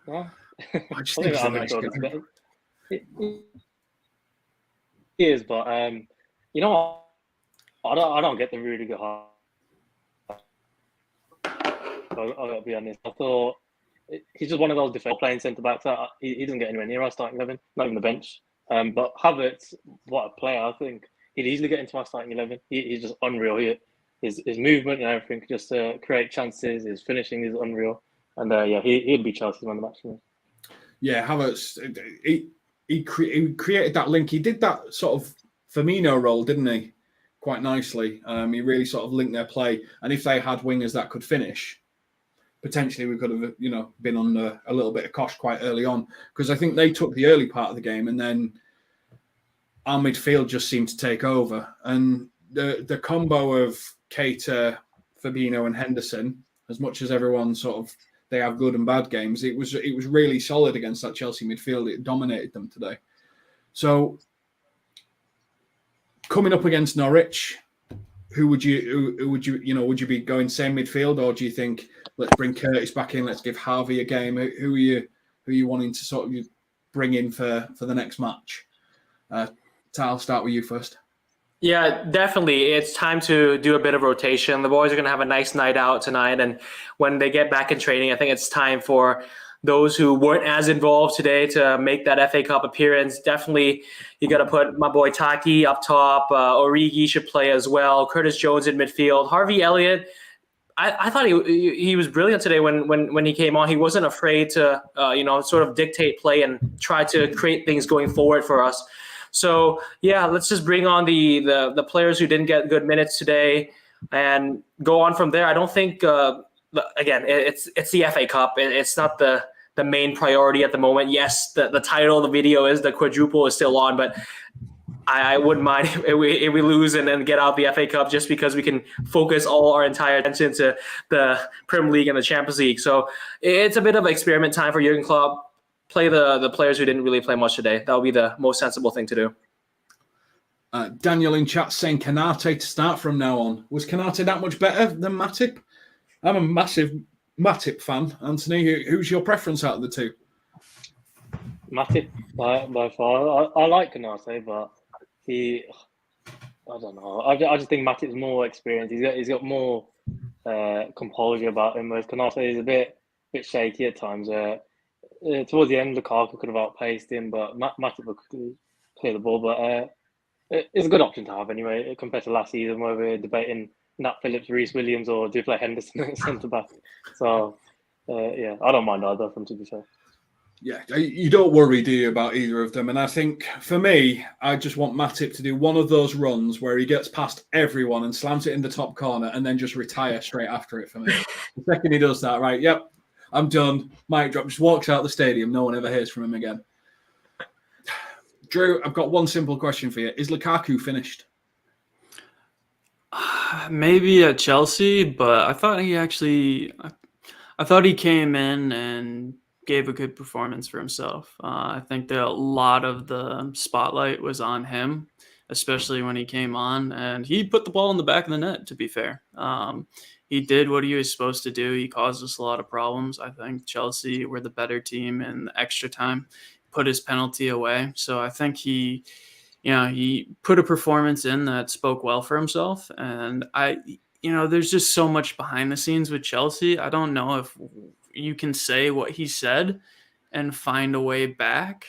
Speaker 5: No.
Speaker 2: I just think he's a nice guy.
Speaker 5: He is, but you know what? I don't get the Rudiger heart. I've got to be honest. I thought he's just one of those defensive playing centre backs. He doesn't get anywhere near our starting 11, not even the bench. But Havertz, what a player! I think he'd easily get into our starting 11. He's just unreal. His movement and everything, just to create chances. His finishing is unreal. And he'd be Chelsea's man of the match for me.
Speaker 2: Yeah, Havertz. He created that link. He did that sort of Firmino role, didn't he? Quite nicely. He really sort of linked their play. And if they had wingers that could finish, potentially we could have, been on a little bit of cosh quite early on, because I think they took the early part of the game, and then our midfield just seemed to take over. And the combo of Keita, Fabinho, and Henderson, as much as everyone sort of they have good and bad games, it was really solid against that Chelsea midfield. It dominated them today. So coming up against Norwich, would you be going same midfield, or do you think let's bring Curtis back in, let's give Harvey a game? Who are you wanting to sort of bring in for the next match? I'll start with you first.
Speaker 8: Yeah, definitely. It's time to do a bit of rotation. The boys are going to have a nice night out tonight, and when they get back in training, I think it's time for those who weren't as involved today to make that FA Cup appearance. Definitely, you got to put my boy Taki up top. Origi should play as well. Curtis Jones in midfield. Harvey Elliott, I thought he was brilliant today when he came on. He wasn't afraid to sort of dictate play and try to create things going forward for us. So yeah, let's just bring on the players who didn't get good minutes today and go on from there. I don't think again it's the FA Cup. It's not the main priority at the moment. Yes, the title of the video is the quadruple is still on, but I wouldn't mind if we lose and then get out the FA Cup, just because we can focus all our entire attention to the Premier League and the Champions League. So it's a bit of an experiment time for Jurgen Klopp. Play the players who didn't really play much today. That would be the most sensible thing to do.
Speaker 2: Daniel in chat saying Konate to start from now on. Was Konate that much better than Matip? I'm a massive Matip fan. Anthony, who's your preference out of the two?
Speaker 5: Matip by far. I like Konate, but I don't know. I just think Matip's more experienced. He's got more composure about him, whereas Konate is a bit shaky at times. Towards the end, Lukaku could have outpaced him, but Matip could clear the ball. But it's a good option to have anyway, compared to last season where we're debating Nat Phillips, Reece Williams, or do you play Henderson at centre back? So I don't mind either of them, to be fair.
Speaker 2: Yeah, you don't worry, do you, about either of them? And I think for me, I just want Matip to do one of those runs where he gets past everyone and slams it in the top corner and then just retire straight after it for me. The second he does that, right, yep, I'm done. Mic drop, just walks out the stadium. No one ever hears from him again. Drew, I've got one simple question for you. Is Lukaku finished?
Speaker 3: Maybe at Chelsea, but I thought I thought he came in and gave a good performance for himself. I think that a lot of the spotlight was on him, especially when he came on, and he put the ball in the back of the net, to be fair. He did what he was supposed to do. He caused us a lot of problems. I think Chelsea were the better team in the extra time, put his penalty away. So I think he put a performance in that spoke well for himself. And there's just so much behind the scenes with Chelsea. I don't know if you can say what he said and find a way back,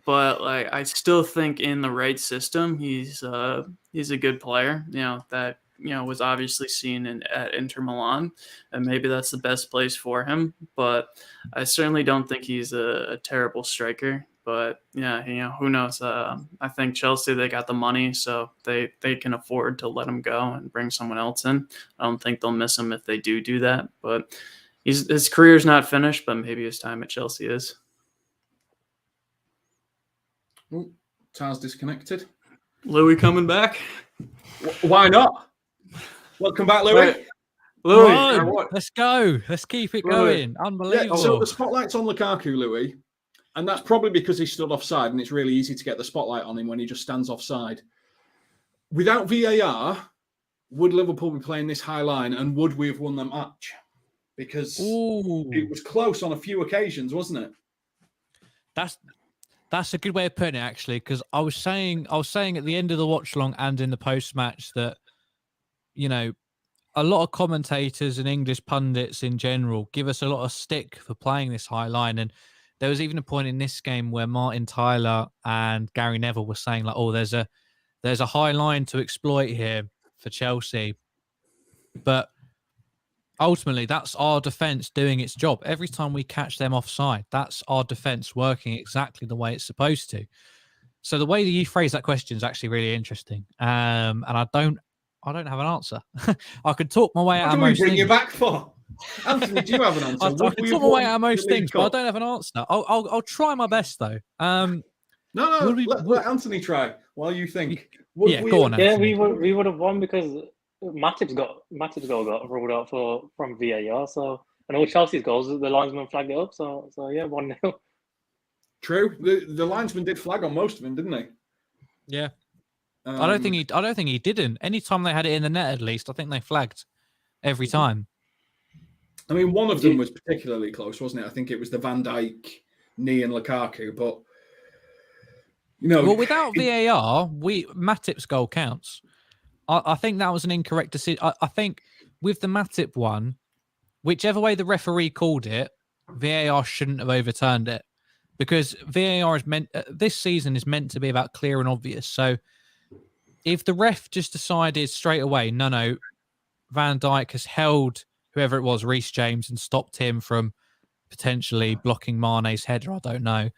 Speaker 3: but like I still think in the right system, he's a good player. That was obviously seen at Inter Milan, and maybe that's the best place for him. But I certainly don't think he's a terrible striker. But yeah, who knows? I think Chelsea, they got the money, so they can afford to let him go and bring someone else in. I don't think they'll miss him if they do that. But his career's not finished, but maybe his time at Chelsea is.
Speaker 2: Oh, Tars disconnected.
Speaker 3: Louis coming back?
Speaker 2: Why not? Welcome back, Louis.
Speaker 3: Louis,
Speaker 6: let's go. Let's keep it going. Unbelievable.
Speaker 2: Yeah, so the spotlight's on Lukaku, Louis, and that's probably because he stood offside, and it's really easy to get the spotlight on him when he just stands offside. Without VAR, would Liverpool be playing this high line, and would we have won the match? Because it was close on a few occasions, wasn't it?
Speaker 6: That's a good way of putting it, actually, because I was saying at the end of the watch long and in the post match that, a lot of commentators and English pundits in general give us a lot of stick for playing this high line. And there was even a point in this game where Martin Tyler and Gary Neville were saying like, "Oh, there's a high line to exploit here for Chelsea," but ultimately, that's our defence doing its job. Every time we catch them offside, that's our defence working exactly the way it's supposed to. So the way that you phrase that question is actually really interesting. And I don't have an answer. I could talk my way out of most things.
Speaker 2: What do we bring you back for? Anthony, do you have an answer?
Speaker 6: I could talk my way out of most things, but I don't have an answer. I'll try my best, though.
Speaker 2: Let Anthony try while you think.
Speaker 6: Go on, Anthony.
Speaker 5: Yeah, we would have won because Matip's goal got ruled out from VAR. So and all Chelsea's goals, the linesman flagged it up. So yeah, 1-0.
Speaker 2: True. The linesman did flag on most of them, didn't he?
Speaker 6: Yeah. I don't think he didn't. Anytime they had it in the net, at least, I think they flagged every time.
Speaker 2: I mean, one of them was particularly close, wasn't it? I think it was the Van Dijk knee and Lukaku, but
Speaker 6: well, without VAR, Matip's goal counts. I think that was an incorrect decision. I think with the Matip one, whichever way the referee called it, VAR shouldn't have overturned it, because VAR is this season is meant to be about clear and obvious. So if the ref just decided straight away, no, Van Dijk has held whoever it was, Reece James, and stopped him from potentially blocking Mane's header, I don't know,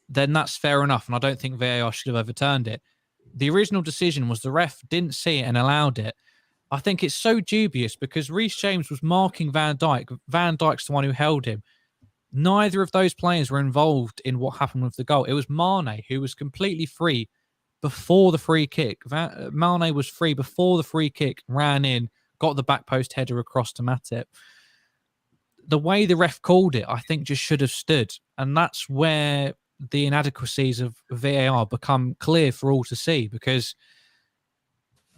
Speaker 6: then that's fair enough. And I don't think VAR should have overturned it. The original decision was the ref didn't see it and allowed it. I think it's so dubious because Reece James was marking Van Dijk. Van Dijk's the one who held him. Neither of those players were involved in what happened with the goal. It was Mane who was completely free before the free kick. Mane was free before the free kick, ran in, got the back post header across to Matip. The way the ref called it, I think, just should have stood. And that's where the inadequacies of VAR become clear for all to see, because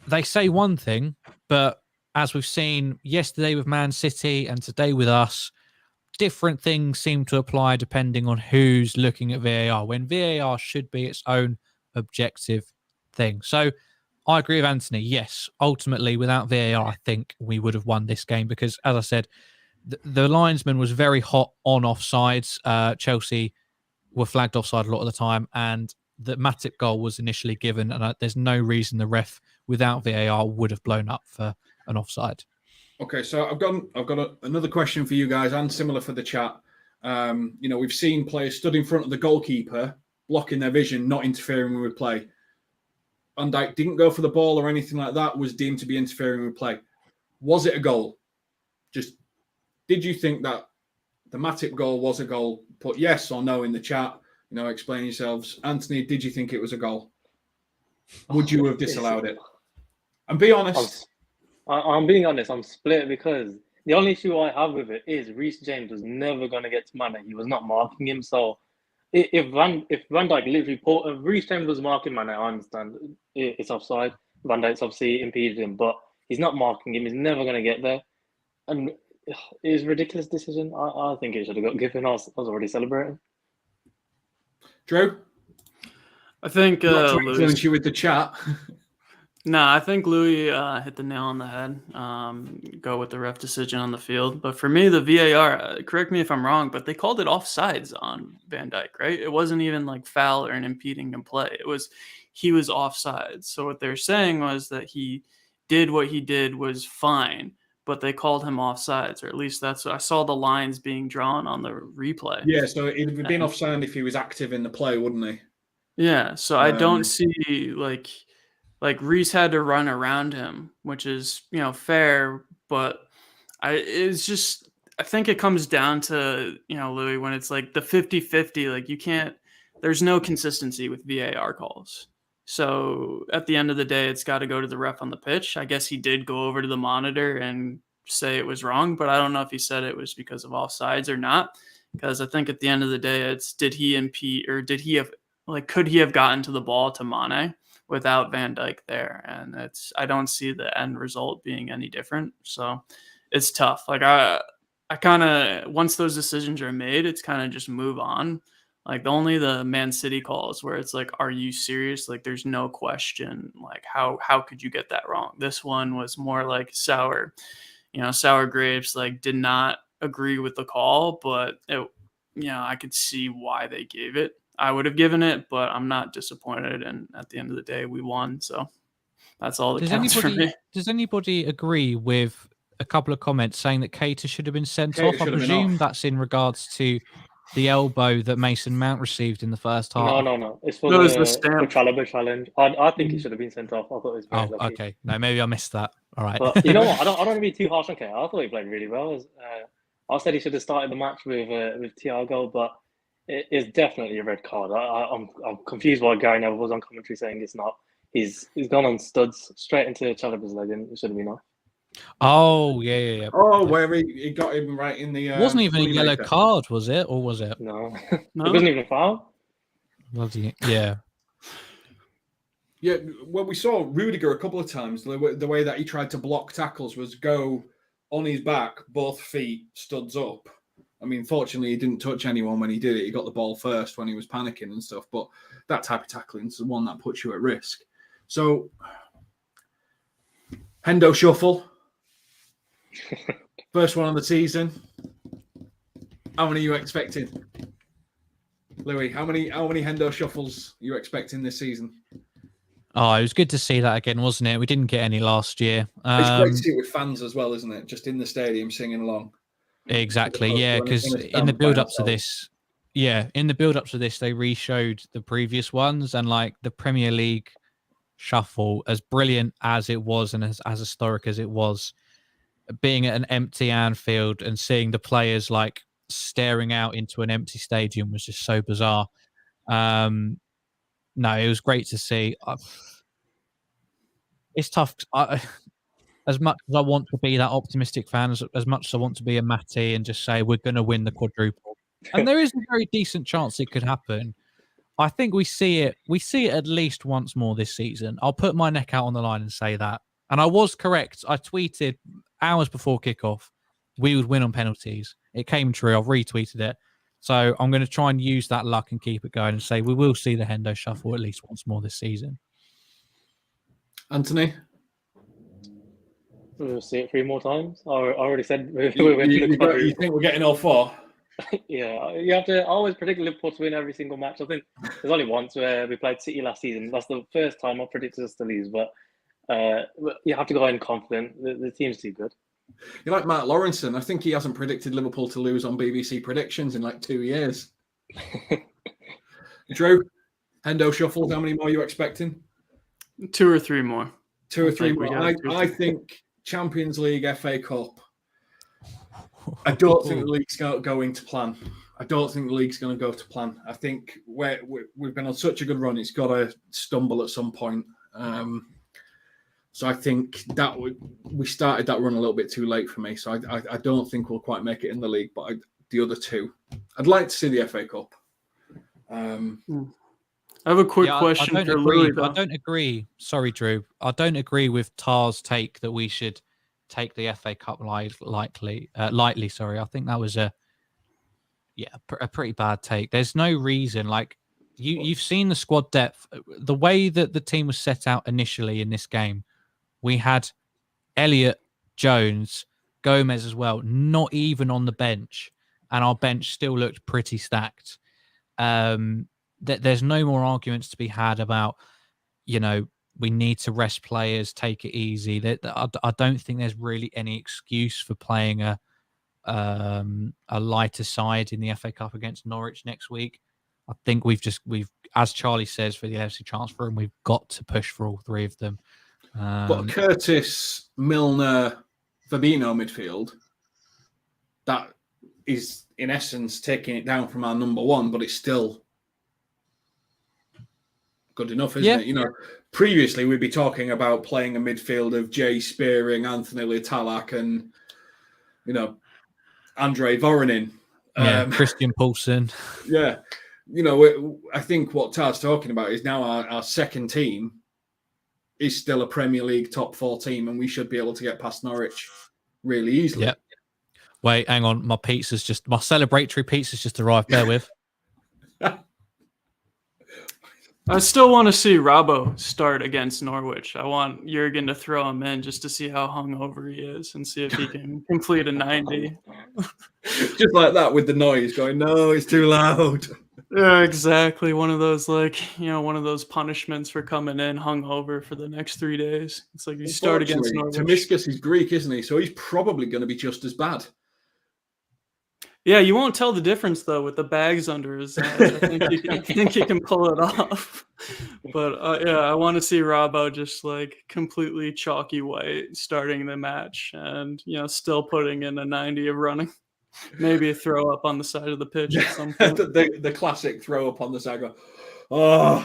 Speaker 6: they say one thing, but as we've seen yesterday with Man City and today with us, different things seem to apply depending on who's looking at VAR, when VAR should be its own objective thing. So I agree with Anthony. Yes, ultimately, without VAR, I think we would have won this game because, as I said, the linesman was very hot on offsides. Chelsea were flagged offside a lot of the time, and the Matip goal was initially given, and there's no reason the ref without VAR would have blown up for an offside.
Speaker 2: Okay, so I've got another question for you guys, and similar for the chat. We've seen players stood in front of the goalkeeper, blocking their vision, not interfering with play. Van Dijk didn't go for the ball or anything like that, was deemed to be interfering with play. Was it a goal? Just, did you think that the Matip goal was a goal? Put yes or no in the chat. Explain yourselves. Anthony, did you think it was a goal? Would you have disallowed it? And be honest.
Speaker 5: I'm being honest. I'm split because the only issue I have with it is Reece James was never going to get to Mane. He was not marking him. So if Van Dijk literally if Reece James was marking Mane, I understand it's offside. Van Dijk's obviously impeded him, but he's not marking him. He's never going to get there, and it was a ridiculous decision. I think it should have got given. I was already celebrating.
Speaker 2: Drew?
Speaker 3: I think
Speaker 2: Not to
Speaker 3: Louis.
Speaker 2: influence you with the chat.
Speaker 3: No, I think Louis hit the nail on the head. Go with the ref decision on the field. But for me, the VAR, correct me if I'm wrong, but they called it offsides on Van Dijk, right? It wasn't even like foul or an impeding in play. He was offside. So what they're saying was that he did what he did was fine, but they called him offsides, or at least that's what I saw the lines being drawn on the replay.
Speaker 2: Yeah, so he'd have been offside if he was active in the play, wouldn't he?
Speaker 3: Yeah, so I don't see like Reece had to run around him, which is, fair, but I think it comes down to, Louis, when it's like the 50-50, like there's no consistency with VAR calls. So at the end of the day, it's got to go to the ref on the pitch. I guess he did go over to the monitor and say it was wrong, but I don't know if he said it was because of offsides or not, because I think at the end of the day, it's did he impede, or could he have gotten to the ball to Mane without Van Dijk there? And I don't see the end result being any different. So it's tough. Like I kind of, once those decisions are made, it's kind of just move on. Like only the Man City calls where it's like, are you serious? Like there's no question. Like how could you get that wrong? This one was more like sour grapes, like did not agree with the call, but I could see why they gave it. I would have given it, but I'm not disappointed. And at the end of the day, we won. So that's all that counts for me.
Speaker 6: Does anybody agree with a couple of comments saying that Keita should have been sent off? I presume that's in regards to the elbow that Mason Mount received in the first half.
Speaker 5: No. It's for the Chalobah challenge. I think he should have been sent off. I thought it was very lucky.
Speaker 6: Okay. No, maybe I missed that. All right.
Speaker 5: But you know what? I don't want to be too harsh on Keita. I thought he played really well. I said he should have started the match with Thiago, but it is definitely a red card. I'm confused why Gary Neville was on commentary saying it's not. He's gone on studs straight into Chalobah's leg, and it should have been off.
Speaker 6: Oh, yeah.
Speaker 2: Oh, where he got him right in the...
Speaker 6: wasn't even a yellow card, was it? Or was it?
Speaker 5: No. It wasn't even a foul.
Speaker 6: Yeah.
Speaker 2: Yeah, well, we saw Rudiger a couple of times. The way that he tried to block tackles was go on his back, both feet, studs up. I mean, fortunately, he didn't touch anyone when he did it. He got the ball first when he was panicking and stuff. But that type of tackling is the one that puts you at risk. So, Hendo shuffle. First one of the season. How many are you expecting? Louis, how many Hendo shuffles are you expecting this season?
Speaker 6: Oh, it was good to see that again, wasn't it? We didn't get any last year.
Speaker 2: It's great to see it with fans as well, isn't it? Just in the stadium singing along.
Speaker 6: Exactly, yeah, because in the build-up to this, they re-showed the previous ones, and like the Premier League shuffle, as brilliant as it was and as historic as it was, being at an empty Anfield and seeing the players like staring out into an empty stadium was just so bizarre. No, it was great to see. It's tough. As much as I want to be that optimistic fan, as much as I want to be a Matty and just say we're going to win the quadruple, and there is a very decent chance it could happen. I think we see it at least once more this season. I'll put my neck out on the line and say that. And I was correct. I tweeted hours before kickoff we would win on penalties. It came true. I've retweeted it. So I'm going to try and use that luck and keep it going and say we will see the Hendo shuffle at least once more this season.
Speaker 2: Anthony?
Speaker 5: We'll see it 3 more times. I already said
Speaker 2: you think we're getting all 4?
Speaker 5: Yeah, you have to always predict Liverpool to win every single match. I think there's only once where we played City last season. That's the first time I predicted us to lose, but you have to go in confident. The team's too good.
Speaker 2: You're like Matt Lawrenson. I think he hasn't predicted Liverpool to lose on BBC Predictions in like 2 years. Drew, Hendo shuffles, how many more are you expecting?
Speaker 3: 2 or 3 more.
Speaker 2: 2 or 3 more. I think Champions League, FA Cup. I don't think the league's going to plan. I don't think the league's going to go to plan. I think we've been on such a good run, it's got to stumble at some point. So I think that we started that run a little bit too late for me. So I don't think we'll quite make it in the league. But the other two, I'd like to see the FA Cup.
Speaker 3: I have a quick question for Louis.
Speaker 6: I don't agree. Sorry, Drew. I don't agree with Tar's take that we should take the FA Cup lightly. Sorry, I think that was a pretty bad take. There's no reason. Like you've seen the squad depth, the way that the team was set out initially in this game. We had Elliot, Jones, Gomez as well, not even on the bench, and our bench still looked pretty stacked. There's no more arguments to be had about, we need to rest players, take it easy. I don't think there's really any excuse for playing a lighter side in the FA Cup against Norwich next week. I think we've as Charlie says for the LFC transfer, and we've got to push for all three of them.
Speaker 2: But Curtis, Milner, Fabinho midfield, that is in essence taking it down from our number one, but it's still good enough, isn't it? Previously we'd be talking about playing a midfield of Jay Spearing, Anthony Litalak, and Andrei Voronin,
Speaker 6: Christian Poulsen.
Speaker 2: Yeah, I think what Tar's talking about is now our second team is still a Premier League top 4 team, and we should be able to get past Norwich really easily.
Speaker 6: Yep. Wait, hang on. My celebratory pizza's just arrived. Bear with.
Speaker 3: I still want to see Robbo start against Norwich. I want Jurgen to throw him in just to see how hungover he is and see if he can complete a 90.
Speaker 2: Just like that with the noise going, no, it's too loud.
Speaker 3: Yeah, exactly. One of those one of those punishments for coming in hungover for the next 3 days. It's like you start against Norwich.
Speaker 2: Tomiskas is Greek, isn't he? So he's probably going to be just as bad.
Speaker 3: Yeah, you won't tell the difference though with the bags under his eyes. I think he can pull it off. But I want to see Robbo just completely chalky white starting the match, and still putting in a 90 of running. Maybe a throw up on the side of the pitch at some point.
Speaker 2: the classic throw up on the side. I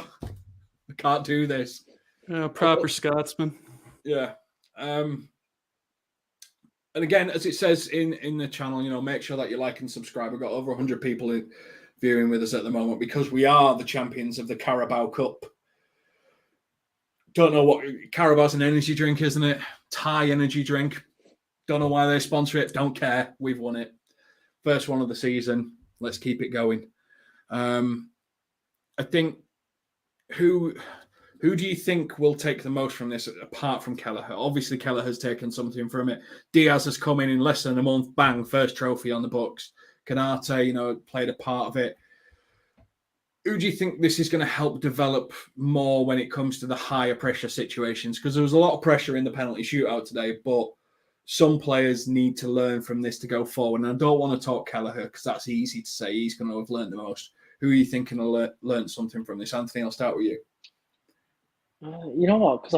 Speaker 2: can't do this.
Speaker 3: Yeah, proper Scotsman.
Speaker 2: Yeah. And again, as it says in the channel, make sure that you like and subscribe. We've got over 100 people viewing with us at the moment because we are the champions of the Carabao Cup. Don't know what Carabao's an energy drink, isn't it? Thai energy drink. Don't know why they sponsor it. Don't care. We've won it. First one of the season. Let's keep it going. I think who do you think will take the most from this apart from Kelleher? Obviously, Kelleher has taken something from it. Diaz has come in less than a month. Bang, first trophy on the books. Canate, played a part of it. Who do you think this is going to help develop more when it comes to the higher pressure situations? Because there was a lot of pressure in the penalty shootout today, but some players need to learn from this to go forward. And I don't want to talk Kelleher because that's easy to say. He's going to have learned the most. Who are you thinking will learn something from this? Anthony, I'll start with you.
Speaker 5: You know what? Because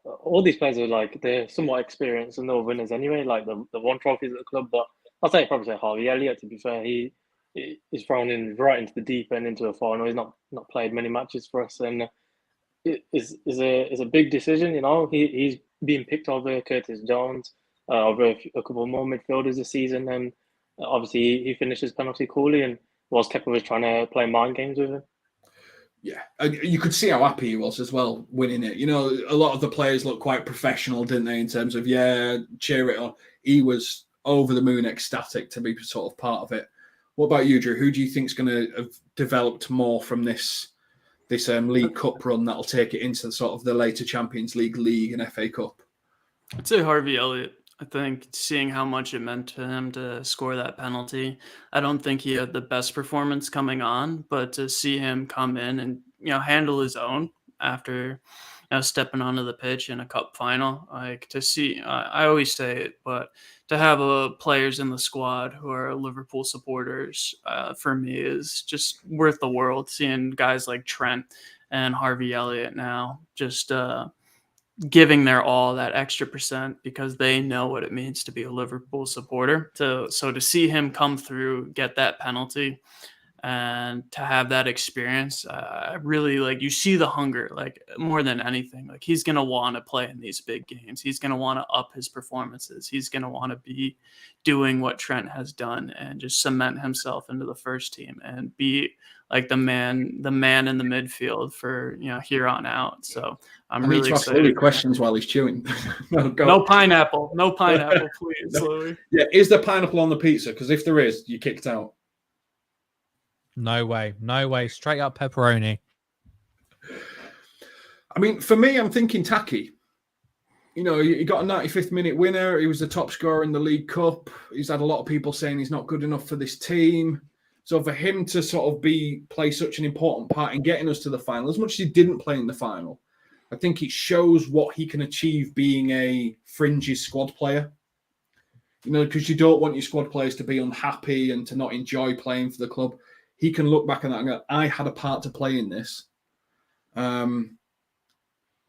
Speaker 5: all these players are they're somewhat experienced and they're winners anyway. The won trophies at the club, but I'll probably say Harvey Elliot. To be fair, he is thrown in right into the deep end into a final. He's not played many matches for us, and it is a big decision. He's being picked over Curtis Jones, over a couple more midfielders this season, and obviously he finishes penalty coolly. And whilst Kepa was trying to play mind games with him.
Speaker 2: Yeah, you could see how happy he was as well winning it. A lot of the players looked quite professional, didn't they, in terms of, cheer it on. He was over the moon ecstatic to be sort of part of it. What about you, Drew? Who do you think is going to have developed more from this League Cup run that'll take it into sort of the later Champions League and FA Cup?
Speaker 3: I'd say Harvey Elliott. I think seeing how much it meant to him to score that penalty, I don't think he had the best performance coming on, but to see him come in and handle his own after stepping onto the pitch in a cup final, to see, I always say it, but to have players in the squad who are Liverpool supporters, for me is just worth the world. Seeing guys like Trent and Harvey Elliott now just giving their all, that extra percent, because they know what it means to be a Liverpool supporter. So to see him come through, get that penalty, And to have that experience, really, like, you see the hunger, like, more than anything. Like, he's going to want to play in these big games. He's going to want to up his performances. He's going to want to be doing what Trent has done and just cement himself into the first team and be like the man in the midfield for, here on out. So I'm really excited.
Speaker 2: Louis questions while he's chewing.
Speaker 3: No pineapple, please, Louis.
Speaker 2: Yeah, is there pineapple on the pizza? Because if there is, you're kicked out.
Speaker 6: No way. Straight up pepperoni.
Speaker 2: I mean, for me, I'm thinking Taki. He got a 95th minute winner. He was the top scorer in the League Cup. He's had a lot of people saying he's not good enough for this team. So for him to sort of play such an important part in getting us to the final, as much as he didn't play in the final, I think it shows what he can achieve being a fringes squad player. Because you don't want your squad players to be unhappy and to not enjoy playing for the club. He can look back on that and go, I had a part to play in this. And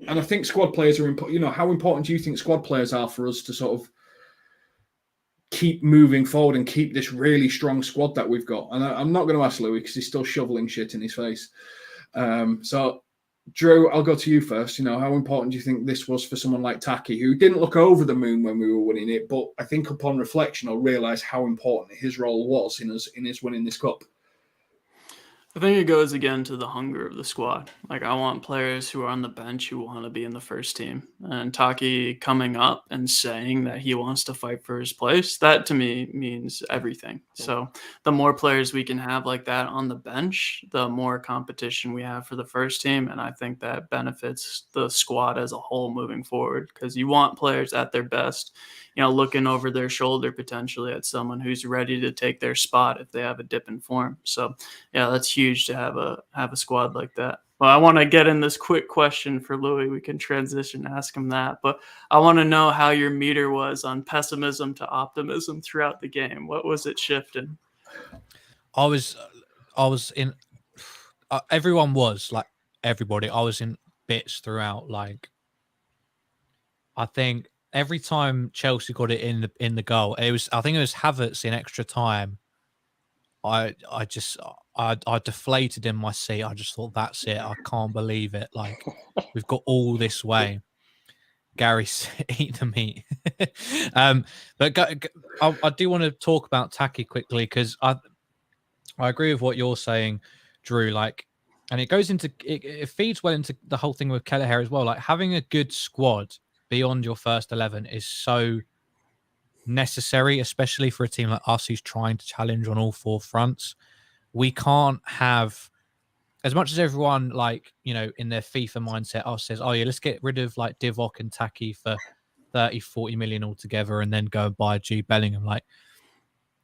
Speaker 2: I think squad players are important. How important do you think squad players are for us to sort of keep moving forward and keep this really strong squad that we've got? And I'm not going to ask Louis because he's still shoveling shit in his face. So, Drew, I'll go to you first. How important do you think this was for someone like Taki, who didn't look over the moon when we were winning it, but I think upon reflection, I'll realise how important his role was in us winning this cup?
Speaker 3: I think it goes again to the hunger of the squad. Like, I want players who are on the bench who want to be in the first team. And Taki coming up and saying that he wants to fight for his place, that to me means everything. So the more players we can have like that on the bench, the more competition we have for the first team. And I think that benefits the squad as a whole moving forward, because you want players at their best, looking over their shoulder potentially at someone who's ready to take their spot if they have a dip in form. So yeah, that's huge to have a squad like that. Well, I want to get in this quick question for Louis. We can transition, ask him that, but I want to know how your meter was on pessimism to optimism throughout the game. What was it shifting?
Speaker 6: I was in. Everyone was like everybody. I was in bits throughout. Like, I think every time Chelsea got it in the goal, I think it was Havertz in extra time. I deflated in my seat. I just thought, that's it. I can't believe it. Like, we've got all this way. Gary's eat the meat. But I do want to talk about Taki quickly, because I agree with what you're saying, Drew. Like, and it goes into it feeds well into the whole thing with Kelleher as well. Like, having a good squad beyond your first 11 is so necessary, especially for a team like us who's trying to challenge on all four fronts. We can't have, as much as everyone, like, in their FIFA mindset says, oh yeah, let's get rid of like Divock and Taki for 30-40 million altogether and then go and buy Jude Bellingham. Like,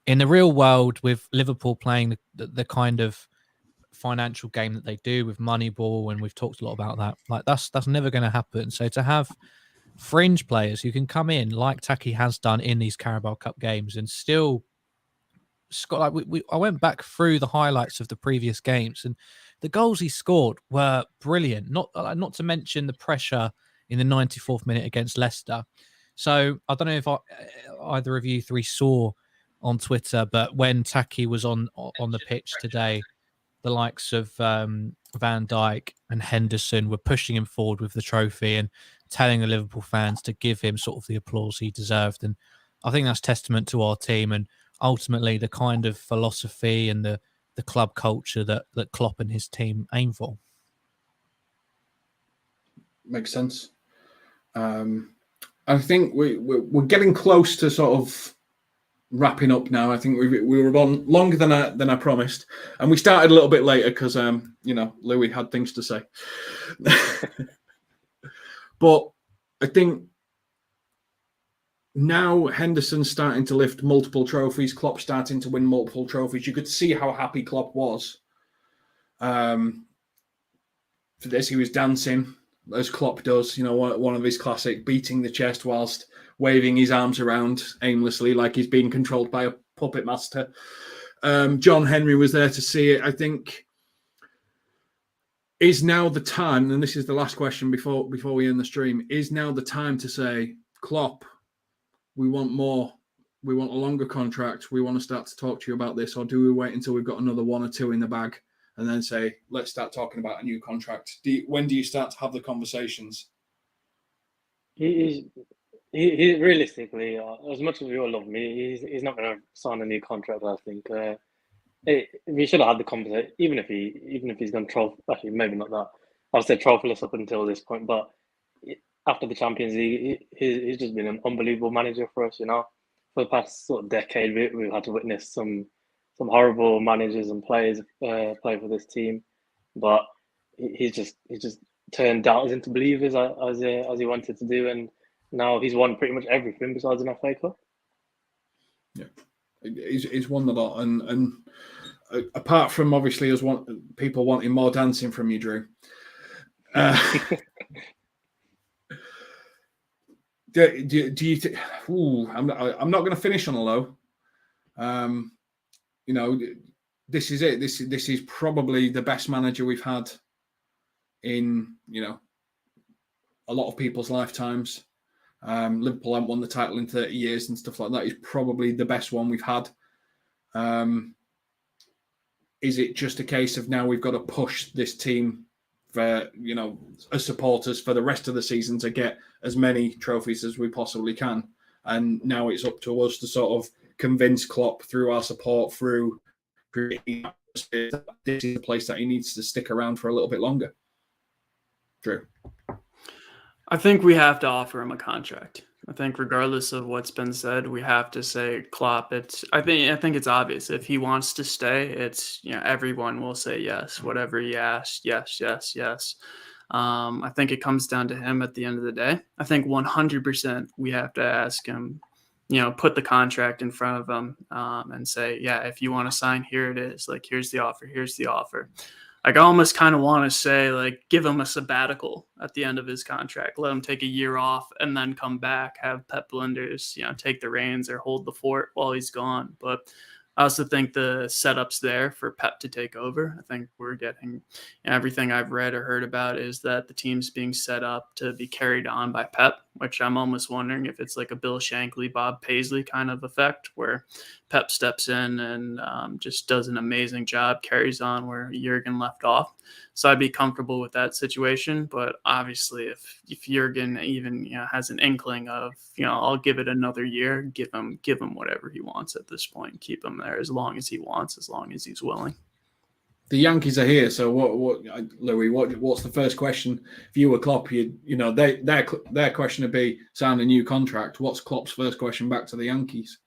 Speaker 6: in the real world, with Liverpool playing the kind of financial game that they do with Moneyball, and we've talked a lot about that, like, that's never going to happen. So to have fringe players who can come in like Taki has done in these Carabao Cup games and still score, like, I went back through the highlights of the previous games, and the goals he scored were brilliant. Not to mention the pressure in the 94th minute against Leicester. So I don't know if either of you three saw on Twitter, but when Taki was on the pitch today, the likes of Van Dijk and Henderson were pushing him forward with the trophy and telling the Liverpool fans to give him sort of the applause he deserved. And I think that's testament to our team and ultimately the kind of philosophy and the club culture that Klopp and his team aim for.
Speaker 2: Makes sense. I think we're getting close to sort of wrapping up now. I think we were on longer than I promised, and we started a little bit later because Louis had things to say. But I think now Henderson's starting to lift multiple trophies. Klopp starting to win multiple trophies. You could see how happy Klopp was. For this, he was dancing as Klopp does. One of his classic, beating the chest whilst waving his arms around aimlessly like he's being controlled by a puppet master. John Henry was there to see it. I think is now the time, and this is the last question before we end the stream, is now the time to say, Klopp, we want more. we want a longer contract, we want to start to talk to you about this, or do we wait until we've got another 1 or 2 in the bag and then say, let's start talking about a new contract? When do you start to have the conversations?
Speaker 5: He realistically, as much as we all love him, he's not going to sign a new contract. I think we should have had the conversation, even if he's gone trophy. Actually, maybe not that. I've said trophyless up until this point, but after the Champions League, he's just been an unbelievable manager for us. You know, for the past sort of decade, we've had to witness some horrible managers and players play for this team, but he's just turned doubters into believers as he wanted to do, and now he's won pretty much everything besides an FA Cup.
Speaker 2: Yeah, he's won a lot, and apart from obviously us people wanting more dancing from you, Drew. Do you think? I'm not going to finish on a low. You know, this is it. This is probably the best manager we've had in, you know, a lot of people's lifetimes. Liverpool haven't won the title in 30 years and stuff like that. He's probably the best one we've had. Is it just a case of now we've got to push this team for, you know, as supporters for the rest of the season to get as many trophies as we possibly can? And now it's up to us to sort of convince Klopp through our support, through this is the place that he needs to stick around for a little bit longer. Drew?
Speaker 3: I think we have to offer him a contract. I think regardless of what's been said, we have to say Klopp. I think it's obvious. If he wants to stay, it's, you know, everyone will say yes. Whatever he asks, yes. I think it comes down to him at the end of the day. I think 100% we have to ask him, you know, put the contract in front of him and say, yeah, if you want to sign, here it is. Like, here's the offer. Like, I almost kind of want to say, like, give him a sabbatical at the end of his contract. Let him take a year off and then come back, have Pep Blinders, you know, take the reins or hold the fort while he's gone. But I also think the setup's there for Pep to take over. I think we're getting, you know, everything I've read or heard about is that the team's being set up to be carried on by Pep, which I'm almost wondering if it's like a Bill Shankly, Bob Paisley kind of effect where Pep steps in and just does an amazing job, carries on where Jurgen left off. So I'd be comfortable with that situation. But obviously, if Jurgen even, you know, has an inkling of, you know, I'll give it another year, give him whatever he wants at this point, keep him there as long as he wants, as long as he's willing.
Speaker 2: The Yankees are here, so what, Louis? What's the first question? If you were Klopp, you know, their question would be sign a new contract. What's Klopp's first question back to the Yankees?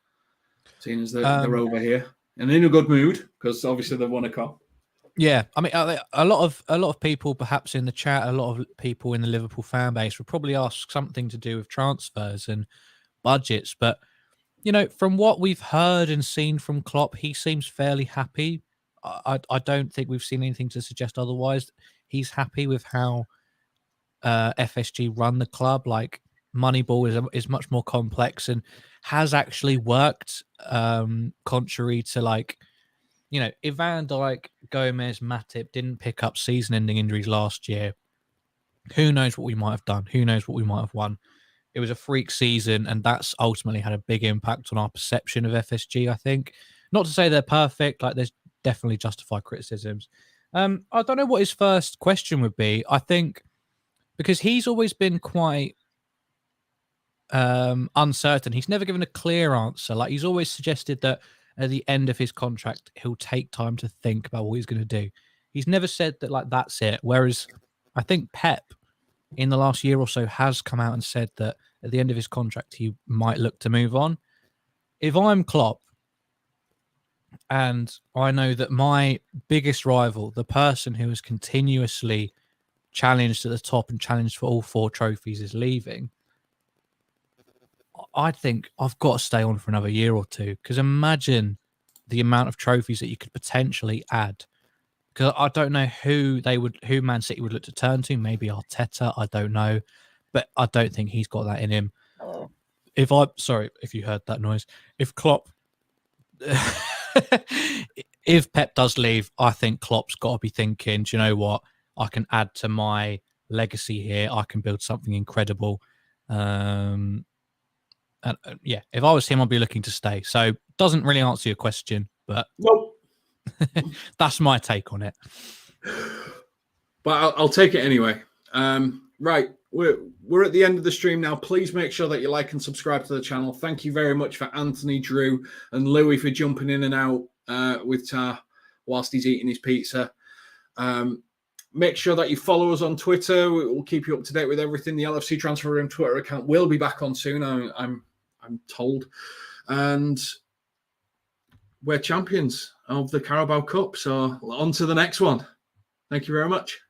Speaker 2: Seeing as they're over here and in a good mood because obviously they've won a cup.
Speaker 6: Yeah, I mean, a lot of people, perhaps in the chat, a lot of people in the Liverpool fan base would probably ask something to do with transfers and budgets. But, you know, from what we've heard and seen from Klopp, he seems fairly happy. I don't think we've seen anything to suggest otherwise. He's happy with how FSG run the club. Like, Moneyball is much more complex and has actually worked, contrary to, like, you know, if Van Dijk, Gomez, Matip didn't pick up season-ending injuries last year, who knows what we might have done? Who knows what we might have won? It was a freak season, and that's ultimately had a big impact on our perception of FSG, I think. Not to say they're perfect, like, there's definitely justified criticisms. I don't know what his first question would be. I think because he's always been quite uncertain. He's never given a clear answer. Like, he's always suggested that at the end of his contract, he'll take time to think about what he's going to do. He's never said that, like, that's it. Whereas I think Pep in the last year or so has come out and said that at the end of his contract, he might look to move on. If I'm Klopp and I know that my biggest rival, the person who has continuously challenged at the top and challenged for all 4 trophies, is leaving, I think I've got to stay on for another year or two, because imagine the amount of trophies that you could potentially add. Because I don't know who Man City would look to turn to. Maybe Arteta, I don't know, but I don't think he's got that in him. Sorry if you heard that noise. If Klopp, if Pep does leave, I think Klopp's got to be thinking, do you know what? I can add to my legacy here. I can build something incredible. Yeah, if I was him, I'd be looking to stay. So doesn't really answer your question, but
Speaker 2: Nope.
Speaker 6: that's my take on it.
Speaker 2: But I'll take it anyway. Right, we're at the end of the stream now. Please make sure that you like and subscribe to the channel. Thank you very much for Anthony, Drew, and Louis for jumping in and out with Tar whilst he's eating his pizza. Make sure that you follow us on Twitter. We'll keep you up to date with everything. The LFC Transfer Room Twitter account will be back on soon, I'm told. And we're champions of the Carabao Cup. So on to the next one. Thank you very much.